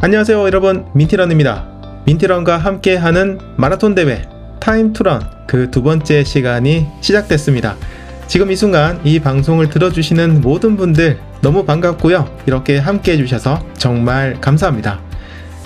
안녕하세요 여러분, 민티런입니다. 민티런과 함께하는 마라톤 대회 타임투런 그 두 번째 시간이 시작됐습니다. 지금 이 순간 이 방송을 들어주시는 모든 분들 너무 반갑고요. 이렇게 함께 해주셔서 정말 감사합니다.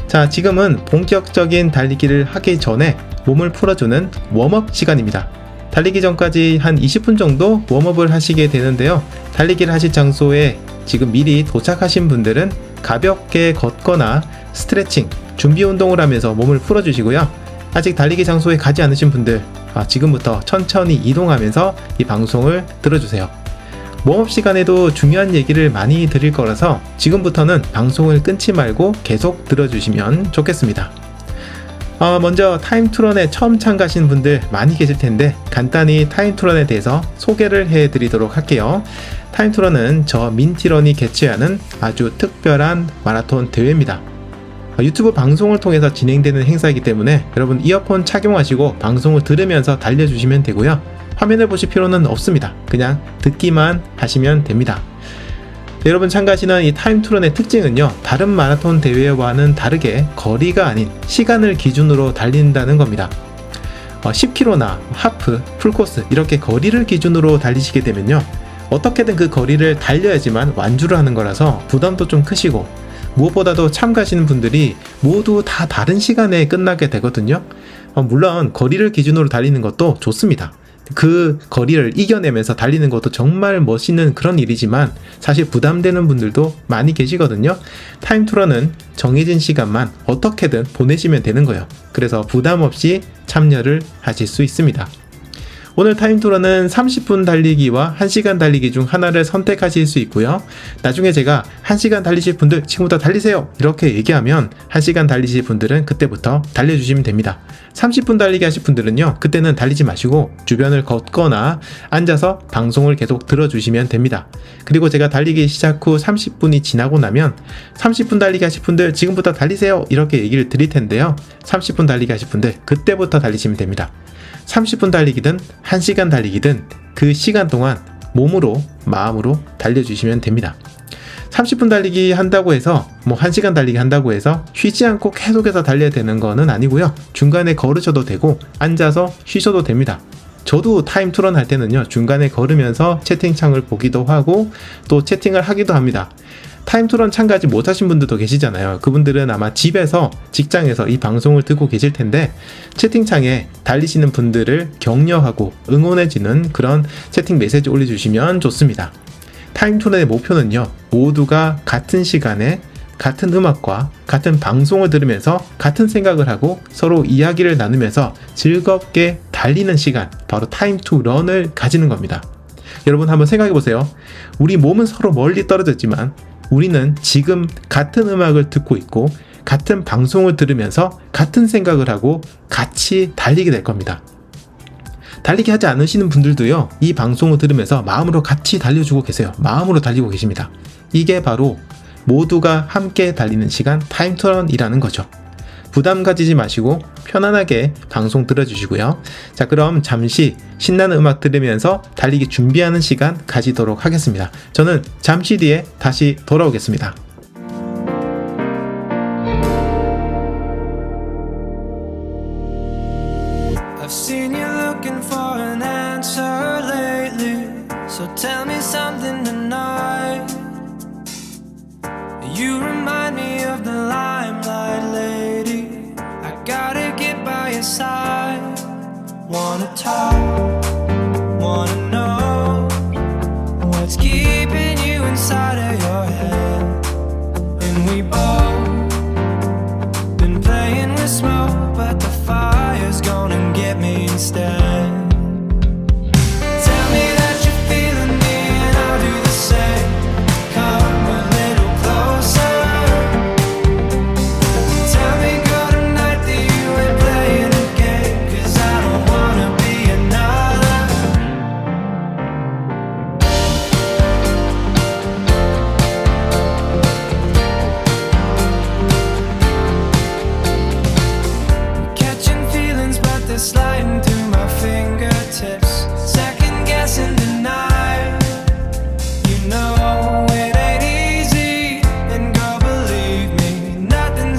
자, 지금은 본격적인 달리기를 하기 전에 몸을 풀어주는 웜업 시간입니다. 달리기 전까지 한 20분 정도 웜업을 하시게 되는데요. 달리기를 하실 장소에 지금 미리 도착하신 분들은 가볍게 걷거나 스트레칭, 준비 운동을 하면서 몸을 풀어주시고요. 아직 달리기 장소에 가지 않으신 분들, 지금부터 천천히 이동하면서 이 방송을 들어주세요. 웜업 시간에도 중요한 얘기를 많이 드릴 거라서 지금부터는 방송을 끊지 말고 계속 들어주시면 좋겠습니다. 먼저 타임투런에 처음 참가하신 분들 많이 계실 텐데 간단히 타임투런에 대해서 소개를 해드리도록 할게요. 타임투런은 저 민티런이 개최하는 아주 특별한 마라톤 대회입니다. 유튜브 방송을 통해서 진행되는 행사이기 때문에 여러분 이어폰 착용하시고 방송을 들으면서 달려주시면 되고요. 화면을 보실 필요는 없습니다. 그냥 듣기만 하시면 됩니다. 여러분 참가하시는 이 타임투런의 특징은요, 다른 마라톤 대회와는 다르게 거리가 아닌 시간을 기준으로 달린다는 겁니다. 10km나 하프, 풀코스 이렇게 거리를 기준으로 달리시게 되면요, 어떻게든 그 거리를 달려야지만 완주를 하는 거라서 부담도 좀 크시고, 무엇보다도 참가하시는 분들이 모두 다 다른 시간에 끝나게 되거든요. 물론 거리를 기준으로 달리는 것도 좋습니다. 그 거리를 이겨내면서 달리는 것도 정말 멋있는 그런 일이지만 사실 부담되는 분들도 많이 계시거든요. 타임투런은 정해진 시간만 어떻게든 보내시면 되는 거예요. 그래서 부담 없이 참여를 하실 수 있습니다. 오늘 타임투런은 30분 달리기와 1시간 달리기 중 하나를 선택하실 수 있고요. 나중에 제가 1시간 달리실 분들 지금부터 달리세요 이렇게 얘기하면 1시간 달리실 분들은 그때부터 달려주시면 됩니다. 30분 달리기 하실 분들은요, 그때는 달리지 마시고 주변을 걷거나 앉아서 방송을 계속 들어주시면 됩니다. 그리고 제가 달리기 시작 후 30분이 지나고 나면 30분 달리기 하실 분들 지금부터 달리세요 이렇게 얘기를 드릴 텐데요. 30분 달리기 하실 분들 그때부터 달리시면 됩니다. 30분 달리기든 1시간 달리기든 그 시간 동안 몸으로 마음으로 달려주시면 됩니다. 30분 달리기 한다고 해서 1시간 달리기 한다고 해서 쉬지 않고 계속해서 달려야 되는 거는 아니고요. 중간에 걸으셔도 되고 앉아서 쉬셔도 됩니다. 저도 타임투런 할 때는요, 중간에 걸으면서 채팅창을 보기도 하고 또 채팅을 하기도 합니다. 타임투런 참가하지 못하신 분들도 계시잖아요. 그분들은 아마 집에서, 직장에서 이 방송을 듣고 계실 텐데 채팅창에 달리시는 분들을 격려하고 응원해주는 그런 채팅 메시지 올려주시면 좋습니다. 타임투런의 목표는요, 모두가 같은 시간에 같은 음악과 같은 방송을 들으면서 같은 생각을 하고 서로 이야기를 나누면서 즐겁게 달리는 시간, 바로 타임투런을 가지는 겁니다. 여러분 한번 생각해보세요. 우리 몸은 서로 멀리 떨어졌지만 우리는 지금 같은 음악을 듣고 있고 같은 방송을 들으면서 같은 생각을 하고 같이 달리게 될 겁니다. 달리기 하지 않으시는 분들도요, 이 방송을 들으면서 마음으로 같이 달려주고 계세요. 마음으로 달리고 계십니다. 이게 바로 모두가 함께 달리는 시간, 타임투런이라는 거죠. 부담 가지지 마시고 편안하게 방송 들어주시고요. 자, 그럼 잠시 신나는 음악 들으면서 달리기 준비하는 시간 가지도록 하겠습니다. 저는 잠시 뒤에 다시 돌아오겠습니다. I've seen you looking for an answer lately, so tell me something tonight. You remind me of the limelight lady. I gotta get by your side. Wanna talk, wanna know what's keeping you inside of your head. And we both been playing with smoke, but the fire's gonna get me instead. Tell me that you're feeling me and I'll do the same. Come a little closer. Tell me good night that you ain't playing a game, 'cause I don't wanna be another. Catching feelings but they're sliding through my fingertips. Second guessing tonight. You know it ain't easy, and girl, believe me, nothing's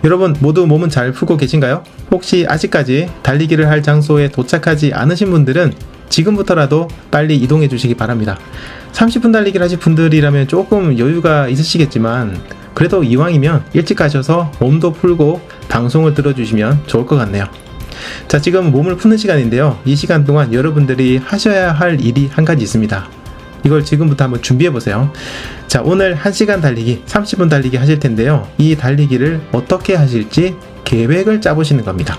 여러분 모두 몸은 잘 풀고 계신가요? 혹시 아직까지 달리기를 할 장소에 도착하지 않으신 분들은 지금부터라도 빨리 이동해 주시기 바랍니다. 30분 달리기를 하실 분들이라면 조금 여유가 있으시겠지만 그래도 이왕이면 일찍 가셔서 몸도 풀고 방송을 들어주시면 좋을 것 같네요. 자, 지금 몸을 푸는 시간인데요. 이 시간 동안 여러분들이 하셔야 할 일이 한 가지 있습니다. 이걸 지금부터 한번 준비해 보세요. 자, 오늘 1시간 달리기, 30분 달리기 하실 텐데요. 이 달리기를 어떻게 하실지 계획을 짜보시는 겁니다.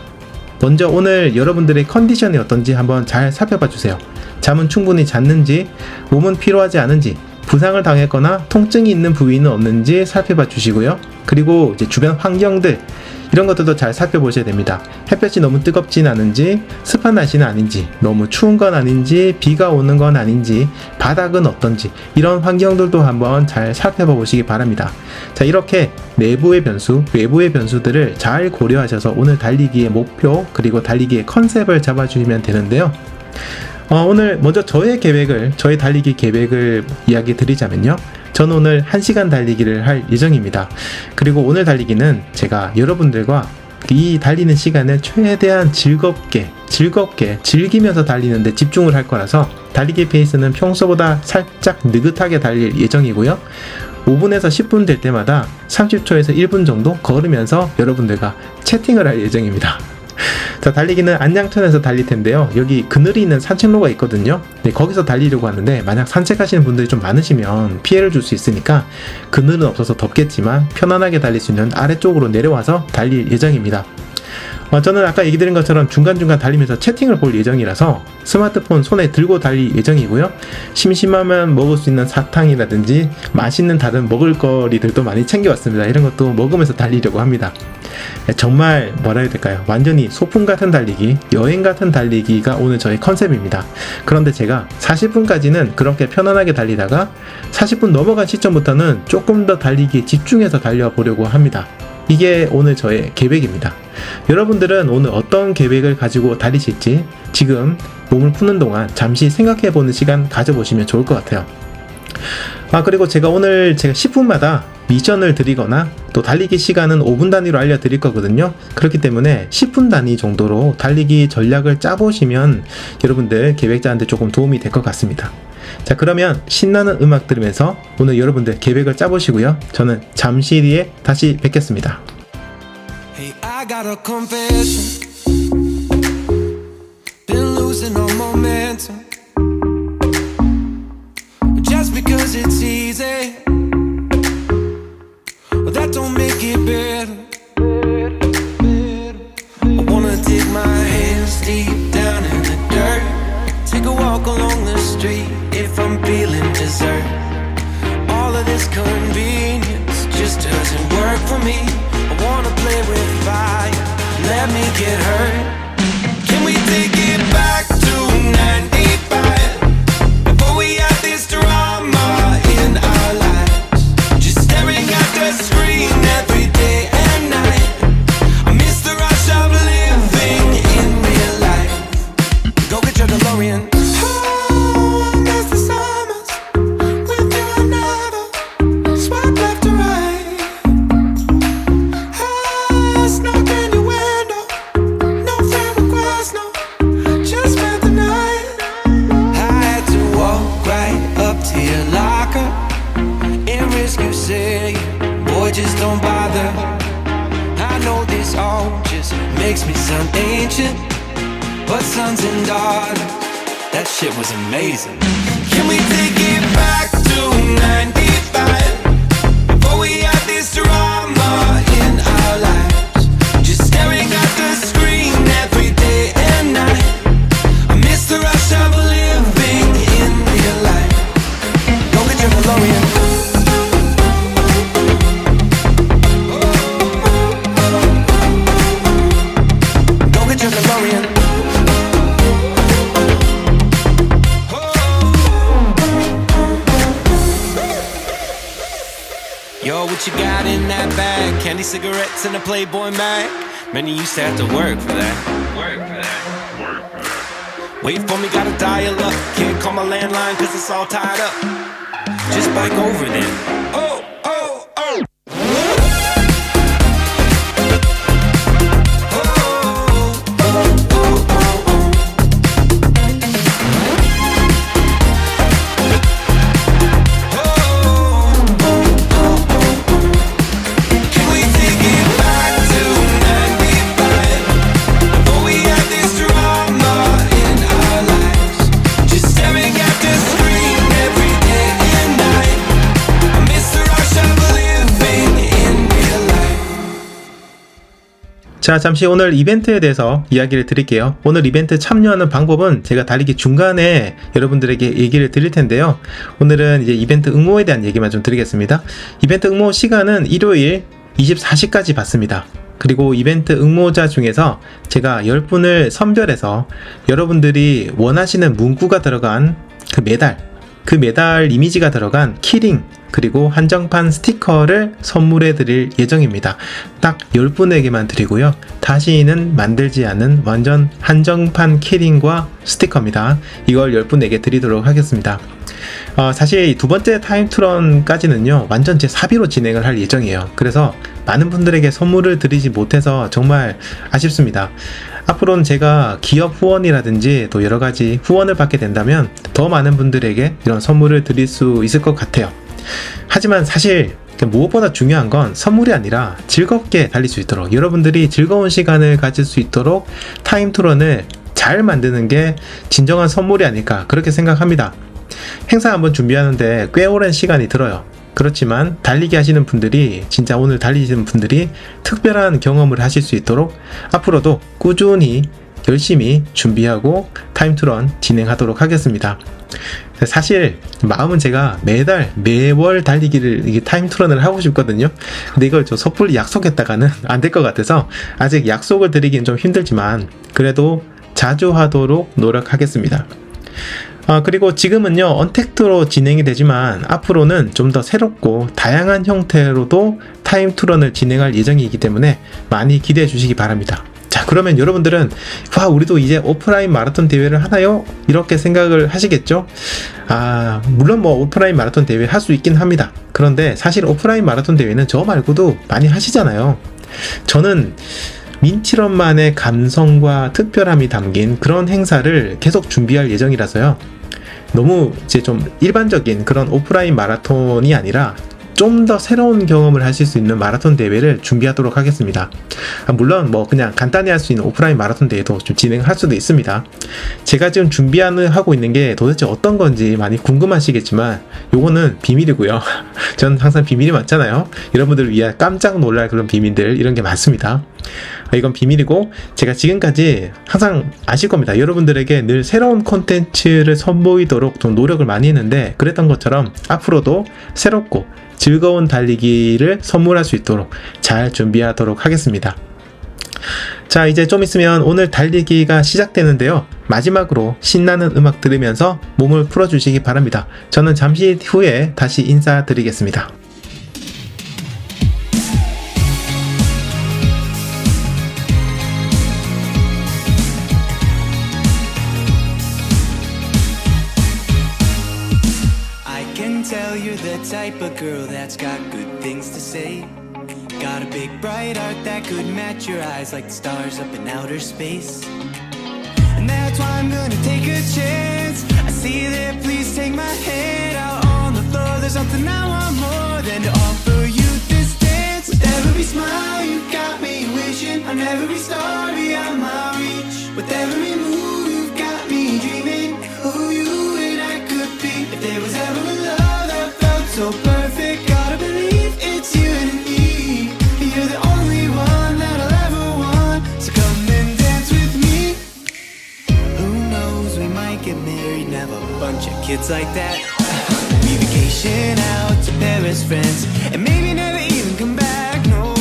먼저 오늘 여러분들의 컨디션이 어떤지 한번 잘 살펴봐 주세요. 잠은 충분히 잤는지, 몸은 피로하지 않은지, 부상을 당했거나 통증이 있는 부위는 없는지 살펴봐 주시고요. 그리고 이제 주변 환경들, 이런 것들도 잘 살펴보셔야 됩니다. 햇볕이 너무 뜨겁진 않은지, 습한 날씨는 아닌지, 너무 추운 건 아닌지, 비가 오는 건 아닌지, 바닥은 어떤지, 이런 환경들도 한번 잘 살펴봐 보시기 바랍니다. 자, 이렇게 내부의 변수, 외부의 변수들을 잘 고려하셔서 오늘 달리기의 목표, 그리고 달리기의 컨셉을 잡아주시면 되는데요. 오늘 먼저 저의 달리기 계획을 이야기 드리자면요. 저는 오늘 1시간 달리기를 할 예정입니다. 그리고 오늘 달리기는 제가 여러분들과 이 달리는 시간을 최대한 즐겁게 즐기면서 달리는데 집중을 할 거라서 달리기 페이스는 평소보다 살짝 느긋하게 달릴 예정이고요. 5분에서 10분 될 때마다 30초에서 1분 정도 걸으면서 여러분들과 채팅을 할 예정입니다. 자, 달리기는 안양천에서 달릴 텐데요. 여기 그늘이 있는 산책로가 있거든요. 네, 거기서 달리려고 하는데 만약 산책하시는 분들이 좀 많으시면 피해를 줄 수 있으니까 그늘은 없어서 덥겠지만 편안하게 달릴 수 있는 아래쪽으로 내려와서 달릴 예정입니다. 저는 아까 얘기 드린 것처럼 중간중간 달리면서 채팅을 볼 예정이라서 스마트폰 손에 들고 달릴 예정이고요. 심심하면 먹을 수 있는 사탕이라든지 맛있는 다른 먹을거리들도 많이 챙겨왔습니다. 이런 것도 먹으면서 달리려고 합니다. 정말 뭐라 해야 될까요? 완전히 소풍 같은 달리기, 여행 같은 달리기가 오늘 저의 컨셉입니다. 그런데 제가 40분까지는 그렇게 편안하게 달리다가 40분 넘어간 시점부터는 조금 더 달리기에 집중해서 달려보려고 합니다. 이게 오늘 저의 계획입니다. 여러분들은 오늘 어떤 계획을 가지고 달리실지 지금 몸을 푸는 동안 잠시 생각해보는 시간 가져보시면 좋을 것 같아요. 그리고 제가 10분마다 미션을 드리거나 또 달리기 시간은 5분 단위로 알려드릴 거거든요. 그렇기 때문에 10분 단위 정도로 달리기 전략을 짜보시면 여러분들 계획자한테 조금 도움이 될 것 같습니다. 자, 그러면 신나는 음악 들으면서 오늘 여러분들 계획을 짜보시고요. 저는 잠시 뒤에 다시 뵙겠습니다. Hey, I got a confession. Been losing all momentum. Just because it's easy, that don't make it better. I wanna dig my hands deep down in the dirt. Take a walk along the street if I'm feeling dessert. All of this convenience just doesn't work for me. I wanna play with fire, let me get hurt. Can we take it back to 95? Before we had this drama in our lives, just staring at the screen every day and night. I miss the rush of living in real life. Go get your DeLorean. Just don't bother. I know this all just makes me sound ancient, but sons and daughters, that shit was amazing. Can we take it back to 95? Before we had this drama in our lives, just staring at the screen every day and night. I miss the rush of living in real life. Go get your DeLorean. Yo, what you got in that bag? Candy, cigarettes, and a Playboy mag? Man, you used to have to work for that. Wait for me, gotta dial up. Can't call my landline cause it's all tied up. Just bike over then. Oh, oh, oh. 자, 잠시 오늘 이벤트에 대해서 이야기를 드릴게요. 오늘 이벤트 참여하는 방법은 제가 달리기 중간에 여러분들에게 얘기를 드릴 텐데요. 오늘은 이제 이벤트 응모에 대한 얘기만 좀 드리겠습니다. 이벤트 응모 시간은 일요일 24시까지 받습니다. 그리고 이벤트 응모자 중에서 제가 10분을 선별해서 여러분들이 원하시는 문구가 들어간 그 메달 이미지가 들어간 키링 그리고 한정판 스티커를 선물해 드릴 예정입니다. 딱 10분에게만 드리고요. 다시는 만들지 않은 완전 한정판 키링과 스티커입니다. 이걸 10분에게 드리도록 하겠습니다. 사실 두 번째 타임투런까지는요 완전 제 사비로 진행을 할 예정이에요. 그래서 많은 분들에게 선물을 드리지 못해서 정말 아쉽습니다. 앞으로는 제가 기업 후원이라든지 또 여러가지 후원을 받게 된다면 더 많은 분들에게 이런 선물을 드릴 수 있을 것 같아요. 하지만 사실 무엇보다 중요한 건 선물이 아니라 즐겁게 달릴 수 있도록, 여러분들이 즐거운 시간을 가질 수 있도록 타임투런을 잘 만드는 게 진정한 선물이 아닐까 그렇게 생각합니다. 행사 한번 준비하는데 꽤 오랜 시간이 들어요. 그렇지만 달리기 하시는 분들이, 진짜 오늘 달리시는 분들이 특별한 경험을 하실 수 있도록 앞으로도 꾸준히 열심히 준비하고 타임투런 진행하도록 하겠습니다. 사실 마음은 제가 매월 달리기를, 이게 타임투런을 하고 싶거든요. 근데 이걸 좀 섣불리 약속했다가는 안 될 것 같아서 아직 약속을 드리기는 좀 힘들지만 그래도 자주 하도록 노력하겠습니다. 그리고 지금은요 언택트로 진행이 되지만 앞으로는 좀 더 새롭고 다양한 형태로도 타임투런을 진행할 예정이기 때문에 많이 기대해 주시기 바랍니다. 자, 그러면 여러분들은 우리도 이제 오프라인 마라톤 대회를 하나요? 이렇게 생각을 하시겠죠? 물론 오프라인 마라톤 대회 할 수 있긴 합니다. 그런데 사실 오프라인 마라톤 대회는 저 말고도 많이 하시잖아요. 저는 민티런만의 감성과 특별함이 담긴 그런 행사를 계속 준비할 예정이라서요. 너무 이제 좀 일반적인 그런 오프라인 마라톤이 아니라 좀 더 새로운 경험을 하실 수 있는 마라톤 대회를 준비하도록 하겠습니다. 물론 그냥 간단히 할 수 있는 오프라인 마라톤 대회도 좀 진행할 수도 있습니다. 제가 지금 하고 있는 게 도대체 어떤 건지 많이 궁금하시겠지만 요거는 비밀이고요. 전 항상 비밀이 많잖아요. 여러분들을 위해 깜짝 놀랄 그런 비밀들, 이런 게 많습니다. 이건 비밀이고, 제가 지금까지 항상 아실 겁니다. 여러분들에게 늘 새로운 콘텐츠를 선보이도록 좀 노력을 많이 했는데, 그랬던 것처럼 앞으로도 새롭고 즐거운 달리기를 선물할 수 있도록 잘 준비하도록 하겠습니다. 자, 이제 좀 있으면 오늘 달리기가 시작되는데요. 마지막으로 신나는 음악 들으면서 몸을 풀어주시기 바랍니다. 저는 잠시 후에 다시 인사드리겠습니다. Tell you're the type of girl that's got good things to say. Got a big bright heart that could match your eyes like the stars up in outer space. And that's why I'm gonna take a chance. I see that, please take my hand out on the floor. There's something I want more than to offer you this dance. With every smile you got me wishing on every star beyond my reach. With every move you've got me dreaming of who you and I could be. If there was ever a love so perfect, gotta believe it's you and me. You're the only one that I'll ever want, so come and dance with me. Who knows, we might get married, and have a bunch of kids like that. We vacation out to Paris, France, and maybe never even come back, no.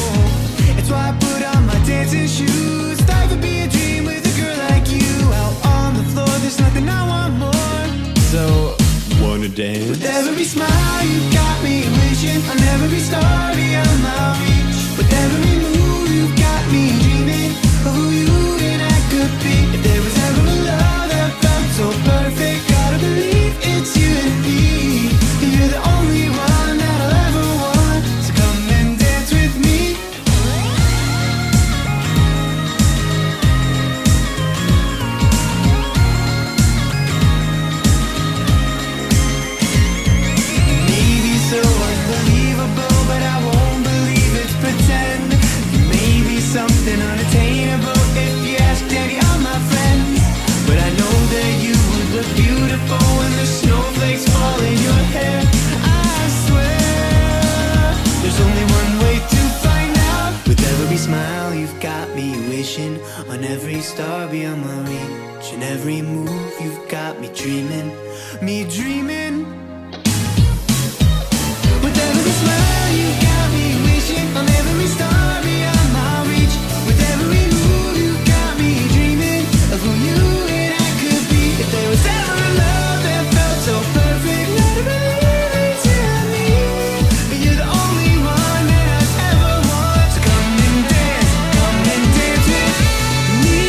It's why I put on my dancing shoes. Life would be a dream with a girl like you. Out on the floor, there's nothing I want more. So wanna dance? With every smile you got me wishing on every star beyond my reach. With every move you got me dreaming of who you and I could be. If there was ever a love that felt so perfect, gotta believe it's you and me. You're the only one that I'll ever want, so come and dance with me. So unbelievable, but I won't believe it's pretend. Maybe something on every star beyond my reach, and every move you've got me dreaming, me dreaming. With every smile you got me wishing on every star beyond my reach. With every move you got me dreaming of who you and I could be. If there was ever a love that felt so perfect, let it believe it's in me. You're the only one that I've ever wanted. So come and dance with me.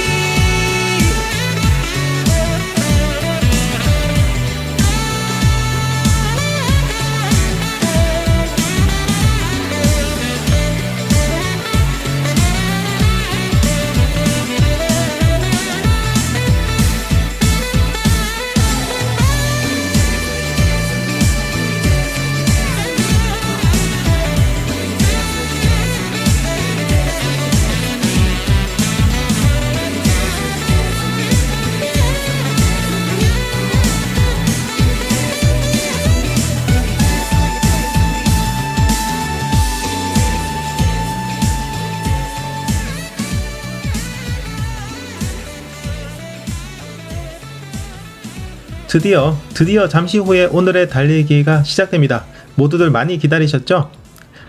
드디어 잠시 후에 오늘의 달리기가 시작됩니다. 모두들 많이 기다리셨죠?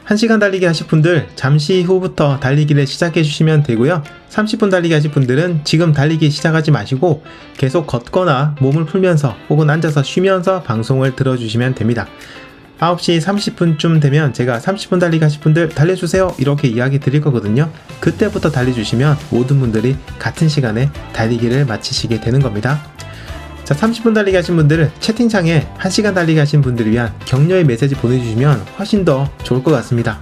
1시간 달리기 하실 분들 잠시 후부터 달리기를 시작해 주시면 되고요. 30분 달리기 하실 분들은 지금 달리기 시작하지 마시고 계속 걷거나 몸을 풀면서 혹은 앉아서 쉬면서 방송을 들어주시면 됩니다. 9시 30분쯤 되면 제가 30분 달리기 하실 분들 달려주세요 이렇게 이야기 드릴 거거든요. 그때부터 달려주시면 모든 분들이 같은 시간에 달리기를 마치시게 되는 겁니다. 자, 30분 달리기 하신 분들은 채팅창에 1시간 달리기 하신 분들을 위한 격려의 메시지 보내주시면 훨씬 더 좋을 것 같습니다.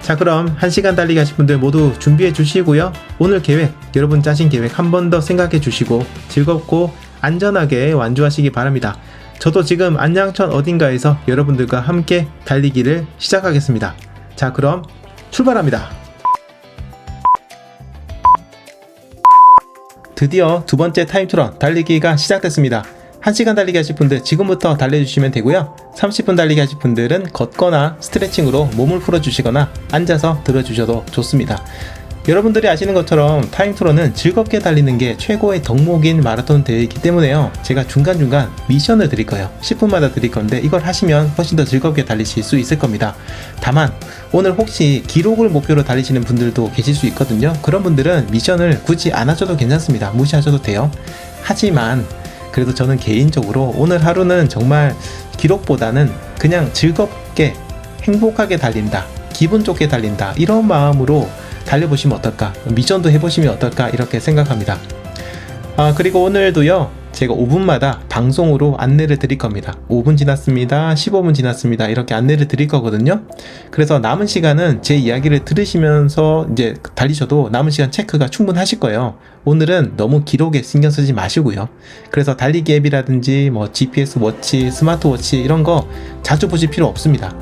자, 그럼 1시간 달리기 하신 분들 모두 준비해 주시고요. 오늘 계획, 여러분 짜신 계획 한 번 더 생각해 주시고 즐겁고 안전하게 완주하시기 바랍니다. 저도 지금 안양천 어딘가에서 여러분들과 함께 달리기를 시작하겠습니다. 자, 그럼 출발합니다. 드디어 두 번째 타임트론 달리기가 시작됐습니다. 1시간 달리기 하실 분들 지금부터 달려주시면 되고요. 30분 달리기 하실 분들은 걷거나 스트레칭으로 몸을 풀어주시거나 앉아서 들어주셔도 좋습니다. 여러분들이 아시는 것처럼 타임트론은 즐겁게 달리는 게 최고의 덕목인 마라톤 대회이기 때문에요. 제가 중간중간 미션을 드릴 거예요. 10분마다 드릴 건데 이걸 하시면 훨씬 더 즐겁게 달리실 수 있을 겁니다. 다만 오늘 혹시 기록을 목표로 달리시는 분들도 계실 수 있거든요. 그런 분들은 미션을 굳이 안 하셔도 괜찮습니다. 무시하셔도 돼요. 하지만 그래도 저는 개인적으로 오늘 하루는 정말 기록보다는 그냥 즐겁게 행복하게 달린다, 기분 좋게 달린다, 이런 마음으로 달려보시면 어떨까, 미션도 해보시면 어떨까 이렇게 생각합니다. 그리고 오늘도요 제가 5분마다 방송으로 안내를 드릴 겁니다. 5분 지났습니다, 15분 지났습니다, 이렇게 안내를 드릴 거거든요. 그래서 남은 시간은 제 이야기를 들으시면서 이제 달리셔도 남은 시간 체크가 충분하실 거예요. 오늘은 너무 기록에 신경 쓰지 마시고요. 그래서 달리기 앱이라든지 뭐 GPS 워치, 스마트워치 이런 거 자주 보실 필요 없습니다.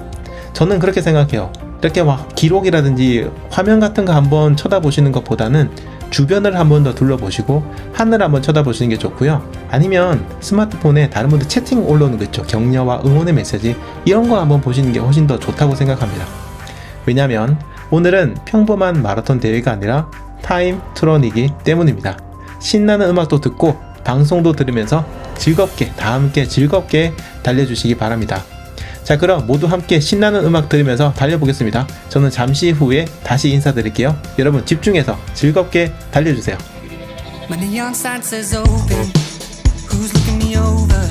저는 그렇게 생각해요. 이렇게 막 기록이라든지 화면 같은 거 한번 쳐다보시는 것보다는 주변을 한번 더 둘러보시고 하늘 한번 쳐다보시는 게 좋고요. 아니면 스마트폰에 다른 분들 채팅 올라오는 거 있죠. 격려와 응원의 메시지, 이런 거 한번 보시는 게 훨씬 더 좋다고 생각합니다. 왜냐면 오늘은 평범한 마라톤 대회가 아니라 타임트론이기 때문입니다. 신나는 음악도 듣고 방송도 들으면서 즐겁게, 다 함께 즐겁게 달려주시기 바랍니다. 자, 그럼 모두 함께 신나는 음악 들으면서 달려보겠습니다. 저는 잠시 후에 다시 인사드릴게요. 여러분 집중해서 즐겁게 달려주세요. My neon sign says open. Who's looking me over?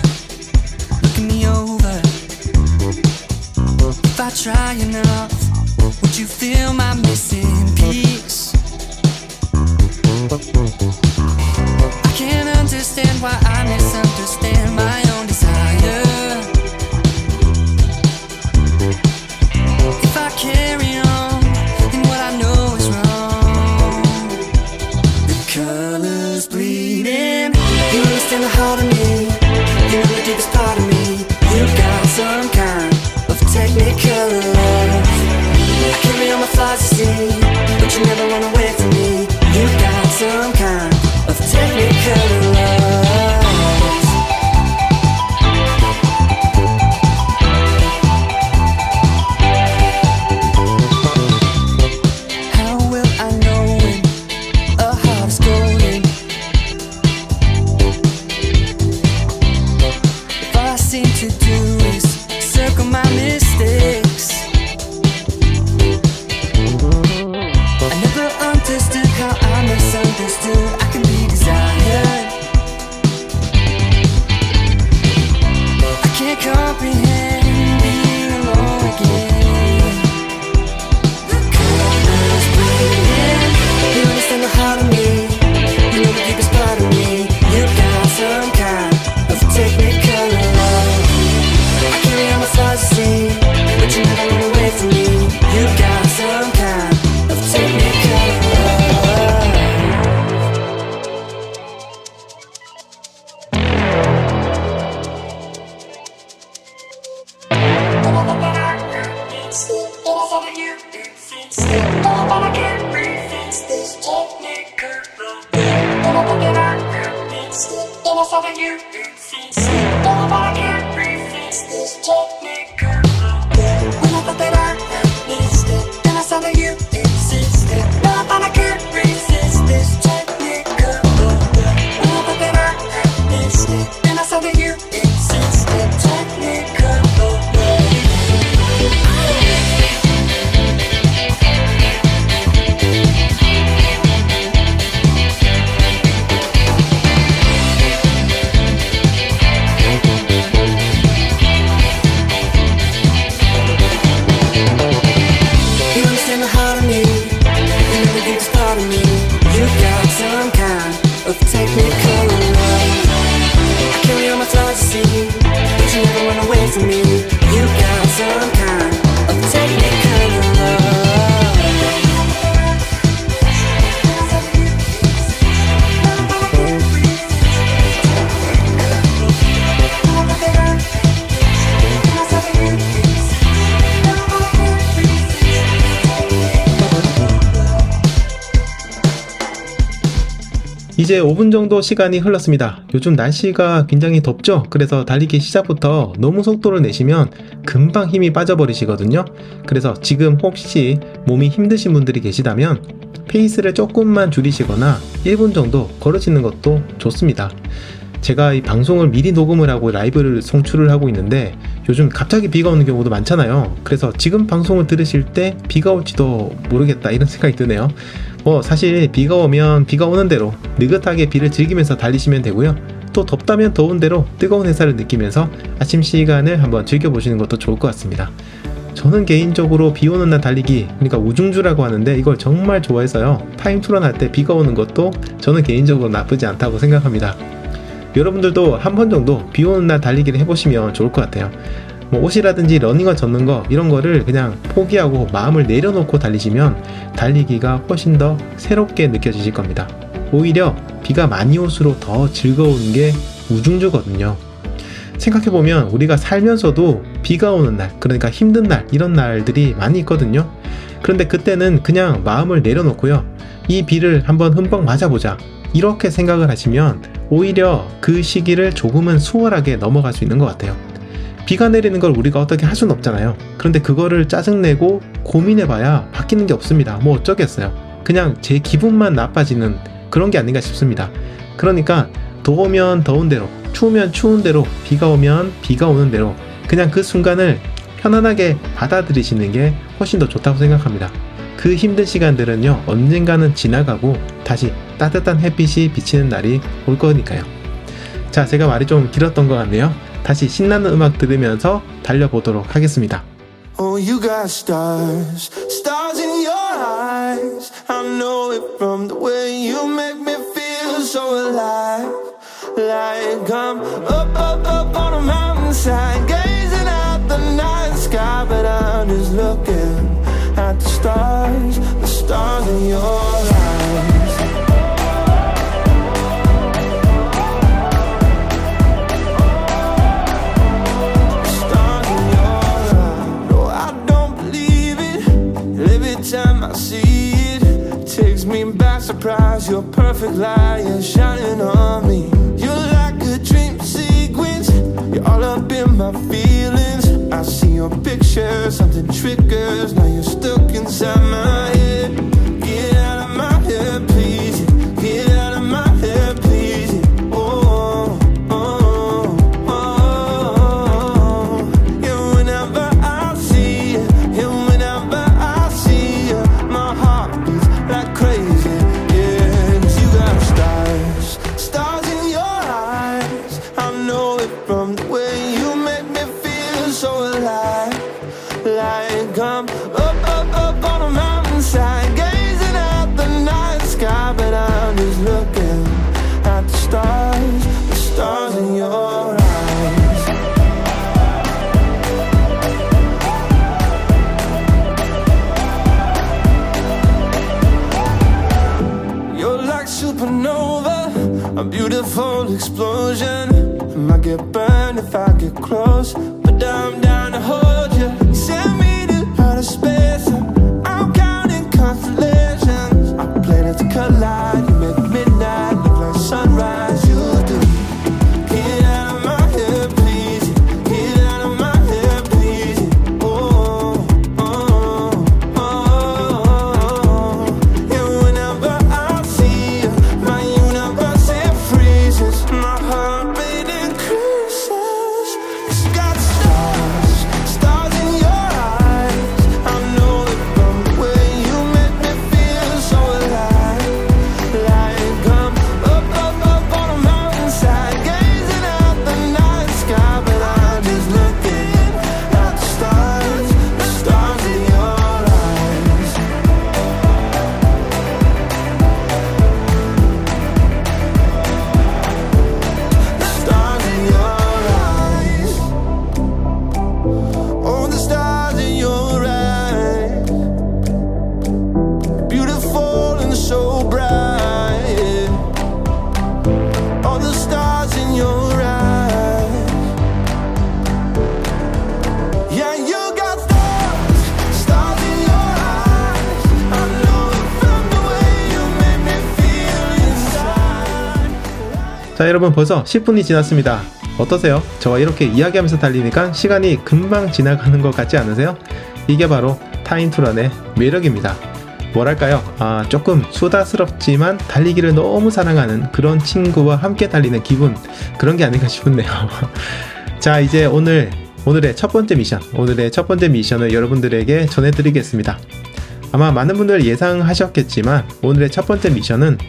Looking me over. If I try enough, would you feel my missing piece? I can't understand why I misunderstand my own desire. If I carry on in what I know is wrong, the colors bleeding. You understand the heart of me. You know the deepest part of me. You got some kind of technical love. I carry on my flaws, you see, but you never run away from me. You got some kind of technical love. How will I know when a heart is You understand the heart of me, you know the deepest part of me. You got some kind of technical love. I carry all my flaws to see, but you never run away from me. You got some kind of technical love. 이제 5분 정도 시간이 흘렀습니다. 요즘 날씨가 굉장히 덥죠? 그래서 달리기 시작부터 너무 속도를 내시면 금방 힘이 빠져버리시거든요. 그래서 지금 혹시 몸이 힘드신 분들이 계시다면 페이스를 조금만 줄이시거나 1분 정도 걸으시는 것도 좋습니다. 제가 이 방송을 미리 녹음을 하고 라이브를 송출을 하고 있는데 요즘 갑자기 비가 오는 경우도 많잖아요. 그래서 지금 방송을 들으실 때 비가 올지도 모르겠다 이런 생각이 드네요. 사실 비가 오면 비가 오는 대로 느긋하게 비를 즐기면서 달리시면 되고요. 또 덥다면 더운 대로 뜨거운 햇살을 느끼면서 아침 시간을 한번 즐겨보시는 것도 좋을 것 같습니다. 저는 개인적으로 비 오는 날 달리기, 그러니까 우중주라고 하는데 이걸 정말 좋아해서요. 타임투런 할 때 비가 오는 것도 저는 개인적으로 나쁘지 않다고 생각합니다. 여러분들도 한 번 정도 비 오는 날 달리기를 해보시면 좋을 것 같아요. 옷이라든지 러닝화 젖는 거 이런 거를 그냥 포기하고 마음을 내려놓고 달리시면 달리기가 훨씬 더 새롭게 느껴지실 겁니다. 오히려 비가 많이 올수록 더 즐거운 게 우중주거든요. 생각해보면 우리가 살면서도 비가 오는 날, 그러니까 힘든 날, 이런 날들이 많이 있거든요. 그런데 그때는 그냥 마음을 내려놓고요. 이 비를 한번 흠뻑 맞아보자, 이렇게 생각을 하시면 오히려 그 시기를 조금은 수월하게 넘어갈 수 있는 것 같아요. 비가 내리는 걸 우리가 어떻게 할 수는 없잖아요. 그런데 그거를 짜증내고 고민해봐야 바뀌는 게 없습니다. 어쩌겠어요. 그냥 제 기분만 나빠지는 그런 게 아닌가 싶습니다. 그러니까 더우면 더운 대로, 추우면 추운 대로, 비가 오면 비가 오는 대로 그냥 그 순간을 편안하게 받아들이시는 게 훨씬 더 좋다고 생각합니다. 그 힘든 시간들은요, 언젠가는 지나가고 다시 따뜻한 햇빛이 비치는 날이 올 거니까요. 자, 제가 말이 좀 길었던 것 같네요. 다시 신나는 음악 들으면서 달려보도록 하겠습니다. Oh, you got stars, stars in your eyes. I know it from the way you make me feel so alive. Like I'm up on a mountainside, gazing at the night sky, but I'm just looking at the stars in your eyes. Time I see it, takes me by surprise. Your perfect light is shining on me. You're like a dream sequence, you're all up in my feelings. I see your picture, something triggers. Now you're stuck inside my head. Get out of my head, please. Get out of my head, please. Oh, oh, oh, oh. Yeah, whenever I see you, yeah, whenever I see you, my heart beats like crazy. Yeah, 'cause you got stars, stars in your eyes. I know it from the way you make me feel so alive. Like I'm up on a mountainside, gazing at the night sky, but I'm just looking at the stars in your eyes. You're like supernova, a beautiful explosion. I might get burned if I get close, but I'm down to hold you. Send me to outer space, I'm counting constellations. Our planets collide, you make midnight look like 자, 여러분 벌써 10분이 지났습니다. 어떠세요? 저와 이렇게 이야기하면서 달리니까 시간이 금방 지나가는 것 같지 않으세요? 이게 바로 타임투런의 매력입니다. 뭐랄까요? 조금 수다스럽지만 달리기를 너무 사랑하는 그런 친구와 함께 달리는 기분, 그런 게 아닌가 싶네요. 자, 이제 오늘의 첫 번째 미션을 여러분들에게 전해드리겠습니다. 아마 많은 분들 예상하셨겠지만 오늘의 첫 번째 미션은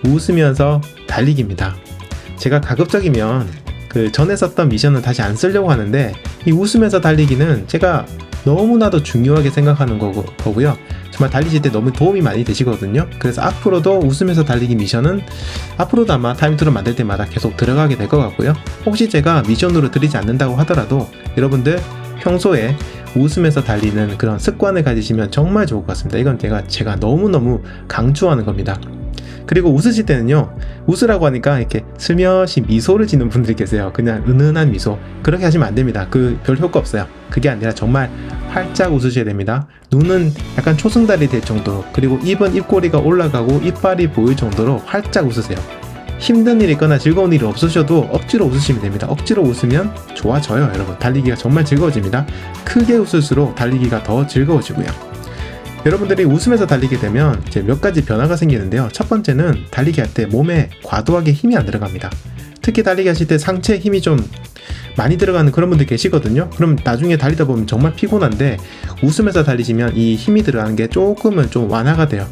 웃으면서 달리기입니다. 제가 가급적이면 그 전에 썼던 미션은 다시 안 쓰려고 하는데, 이 웃으면서 달리기는 제가 너무나도 중요하게 생각하는 거고요. 정말 달리실 때 너무 도움이 많이 되시거든요. 그래서 앞으로도 웃으면서 달리기 미션은 앞으로도 아마 타임투런 만들 때마다 계속 들어가게 될 것 같고요. 혹시 제가 미션으로 드리지 않는다고 하더라도 여러분들 평소에 웃으면서 달리는 그런 습관을 가지시면 정말 좋을 것 같습니다. 이건 제가 너무너무 강조하는 겁니다. 그리고 웃으실 때는요, 웃으라고 하니까 이렇게 슬며시 미소를 짓는 분들이 계세요. 그냥 은은한 미소. 그렇게 하시면 안 됩니다. 별 효과 없어요. 그게 아니라 정말 활짝 웃으셔야 됩니다. 눈은 약간 초승달이 될 정도로, 그리고 입은 입꼬리가 올라가고 이빨이 보일 정도로 활짝 웃으세요. 힘든 일이 있거나 즐거운 일이 없으셔도 억지로 웃으시면 됩니다. 억지로 웃으면 좋아져요, 여러분. 달리기가 정말 즐거워집니다. 크게 웃을수록 달리기가 더 즐거워지고요. 여러분들이 웃으면서 달리게 되면 이제 몇 가지 변화가 생기는데요. 첫 번째는 달리기 할 때 몸에 과도하게 힘이 안 들어갑니다. 특히 달리기 하실 때 상체에 힘이 좀 많이 들어가는 그런 분들 계시거든요. 그럼 나중에 달리다 보면 정말 피곤한데, 웃으면서 달리시면 이 힘이 들어가는 게 조금은 좀 완화가 돼요.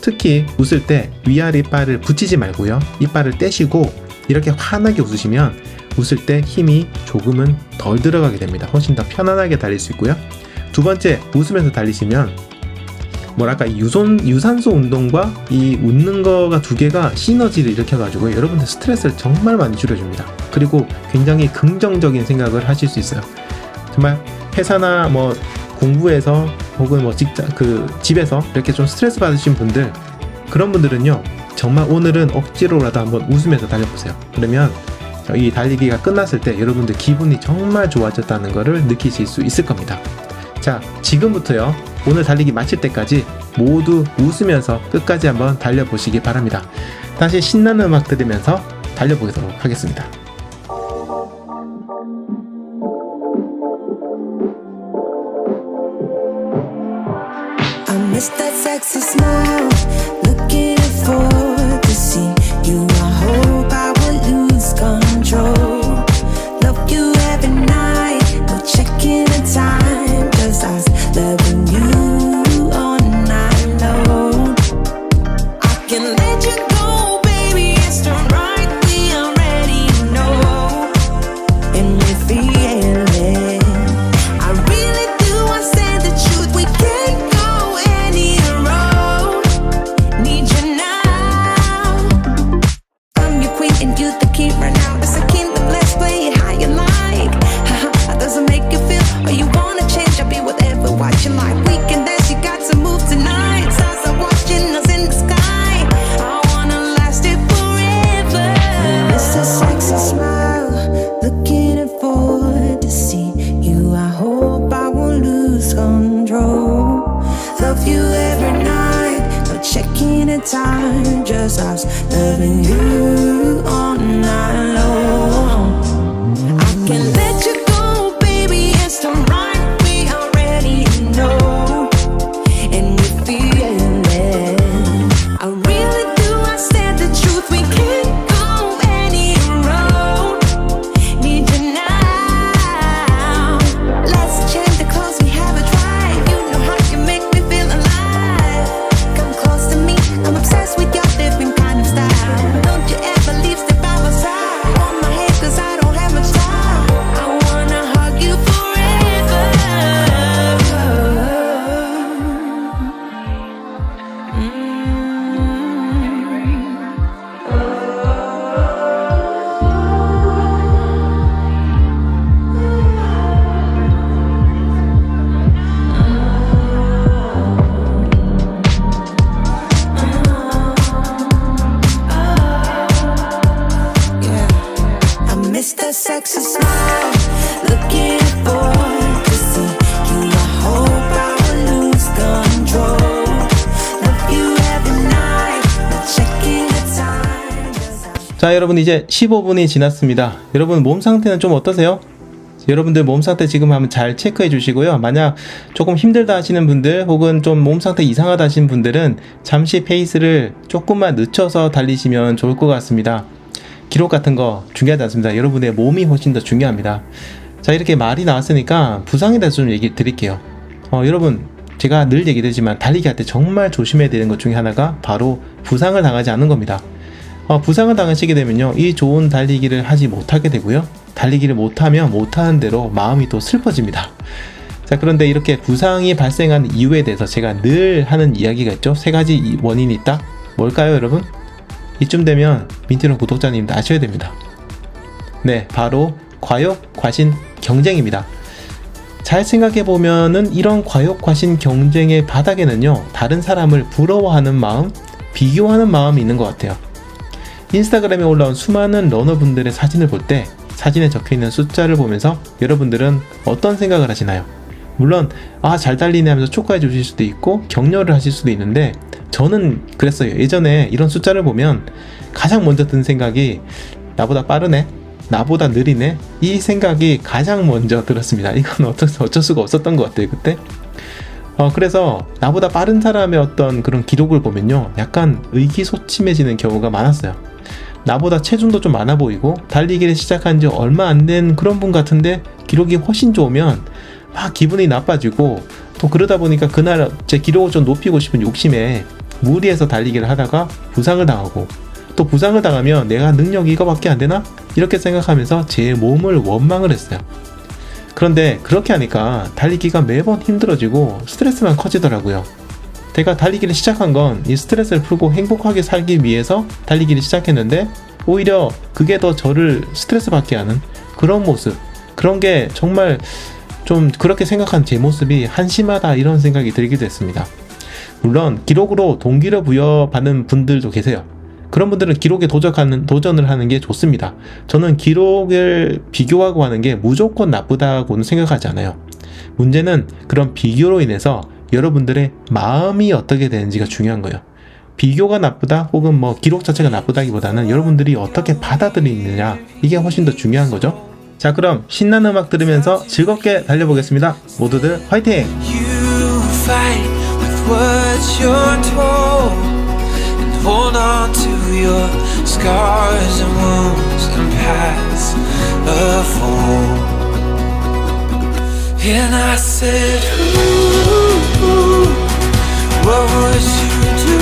특히 웃을 때 위아래 이빨을 붙이지 말고요, 이빨을 떼시고 이렇게 환하게 웃으시면 웃을 때 힘이 조금은 덜 들어가게 됩니다. 훨씬 더 편안하게 달릴 수 있고요. 두 번째, 웃으면서 달리시면 이 유산소 운동과 이 웃는 거가 두 개가 시너지를 일으켜가지고 여러분들 스트레스를 정말 많이 줄여줍니다. 그리고 굉장히 긍정적인 생각을 하실 수 있어요. 정말 회사나 공부에서 혹은 집에서 이렇게 좀 스트레스 받으신 분들, 그런 분들은요, 정말 오늘은 억지로라도 한번 웃으면서 달려보세요. 그러면 이 달리기가 끝났을 때 여러분들 기분이 정말 좋아졌다는 것을 느끼실 수 있을 겁니다. 자, 지금부터요, 오늘 달리기 마칠 때까지 모두 웃으면서 끝까지 한번 달려보시기 바랍니다. 다시 신나는 음악 들으면서 달려보도록 하겠습니다. I miss that sexy smile, looking forward to see you. I hope I will lose control. Love you every night, no checking the time, just us loving you all night long. I can let you go, baby, it's the right, we already know, and we feel it. I really do, I say the truth, we can't go any road. Need you now. I'm your queen and you the king right now. It's a kingdom, let's play it how you like. Haha, doesn't make you feel, or you wanna change, I'll be whatever, what you like. We can dance, you got to move tonight. Stars are watching us in the sky. I wanna last it forever. It's a sexy smile, looking forward to see you. I hope I won't lose control. Love you every night, no checking the time, just us loving you all night long. I can let you go, baby, it's the right, we already know, and we feel it. I really do, I said the truth, we can't go any road. Need you now. Let's change the clothes, we have a drive. You know how you make me feel alive. Come close to me, I'm obsessed with your different kind of style. Don't you ever leave, step by my side. On my head, cause I don't have much time. I wanna hug you forever. Yeah, I miss that sexy smile, looking forward to see you. I hope I will lose control. Love you every night, not checking the time, just 자, 여러분 이제 15분이 지났습니다. 여러분 몸 상태는 좀 어떠세요? 여러분들 몸 상태 지금 한번 잘 체크해 주시고요. 만약 조금 힘들다 하시는 분들 혹은 좀 몸 상태 이상하다 하시는 분들은 잠시 페이스를 조금만 늦춰서 달리시면 좋을 것 같습니다. 기록 같은 거 중요하지 않습니다. 여러분의 몸이 훨씬 더 중요합니다. 자, 이렇게 말이 나왔으니까 부상에 대해서 좀 얘기 드릴게요. 여러분 제가 늘 얘기드리지만 달리기 할 때 정말 조심해야 되는 것 중에 하나가 바로 부상을 당하지 않는 겁니다. 부상을 당하시게 되면요, 이 좋은 달리기를 하지 못하게 되고요, 달리기를 못하면 못하는 대로 마음이 또 슬퍼집니다. 자, 그런데 이렇게 부상이 발생한 이유에 대해서 제가 늘 하는 이야기가 있죠. 3가지 원인이 있다. 뭘까요, 여러분? 이쯤 되면 민트론 구독자님도 아셔야 됩니다. 네, 바로 과욕, 과신, 경쟁입니다. 잘 생각해보면은 이런 과욕, 과신, 경쟁의 바닥에는요, 다른 사람을 부러워하는 마음, 비교하는 마음이 있는 것 같아요. 인스타그램에 올라온 수많은 러너분들의 사진을 볼 때 사진에 적혀있는 숫자를 보면서 여러분들은 어떤 생각을 하시나요? 물론 잘 달리네 하면서 축하해 주실 수도 있고 격려를 하실 수도 있는데, 저는 그랬어요. 예전에 이런 숫자를 보면 가장 먼저 든 생각이 나보다 빠르네, 나보다 느리네, 이 생각이 가장 먼저 들었습니다. 이건 어쩔 수가 없었던 것 같아요, 그때. 그래서 나보다 빠른 사람의 어떤 그런 기록을 보면요, 약간 의기소침해지는 경우가 많았어요. 나보다 체중도 좀 많아 보이고 달리기를 시작한 지 얼마 안 된 그런 분 같은데 기록이 훨씬 좋으면 막 기분이 나빠지고, 또 그러다 보니까 그날 제 기록을 좀 높이고 싶은 욕심에 무리해서 달리기를 하다가 부상을 당하고, 또 부상을 당하면 내가 능력이 이거밖에 안 되나? 이렇게 생각하면서 제 몸을 원망을 했어요. 그런데 그렇게 하니까 달리기가 매번 힘들어지고 스트레스만 커지더라고요. 제가 달리기를 시작한 건 이 스트레스를 풀고 행복하게 살기 위해서 달리기를 시작했는데, 오히려 그게 더 저를 스트레스 받게 하는 그런 모습, 그런 게 정말 좀 그렇게 생각한 제 모습이 한심하다, 이런 생각이 들기도 했습니다. 물론 기록으로 동기를 부여받는 분들도 계세요. 그런 분들은 기록에 도전을 하는 게 좋습니다. 저는 기록을 비교하고 하는 게 무조건 나쁘다고는 생각하지 않아요. 문제는 그런 비교로 인해서 여러분들의 마음이 어떻게 되는지가 중요한 거예요. 비교가 나쁘다 혹은 뭐 기록 자체가 나쁘다기보다는 여러분들이 어떻게 받아들이느냐, 이게 훨씬 더 중요한 거죠. 자, 그럼 신나는 음악 들으면서 즐겁게 달려보겠습니다. 모두들 화이팅! You fight with what you're told and hold on to your scars and wounds and paths of old. And I said, ooh, what would you do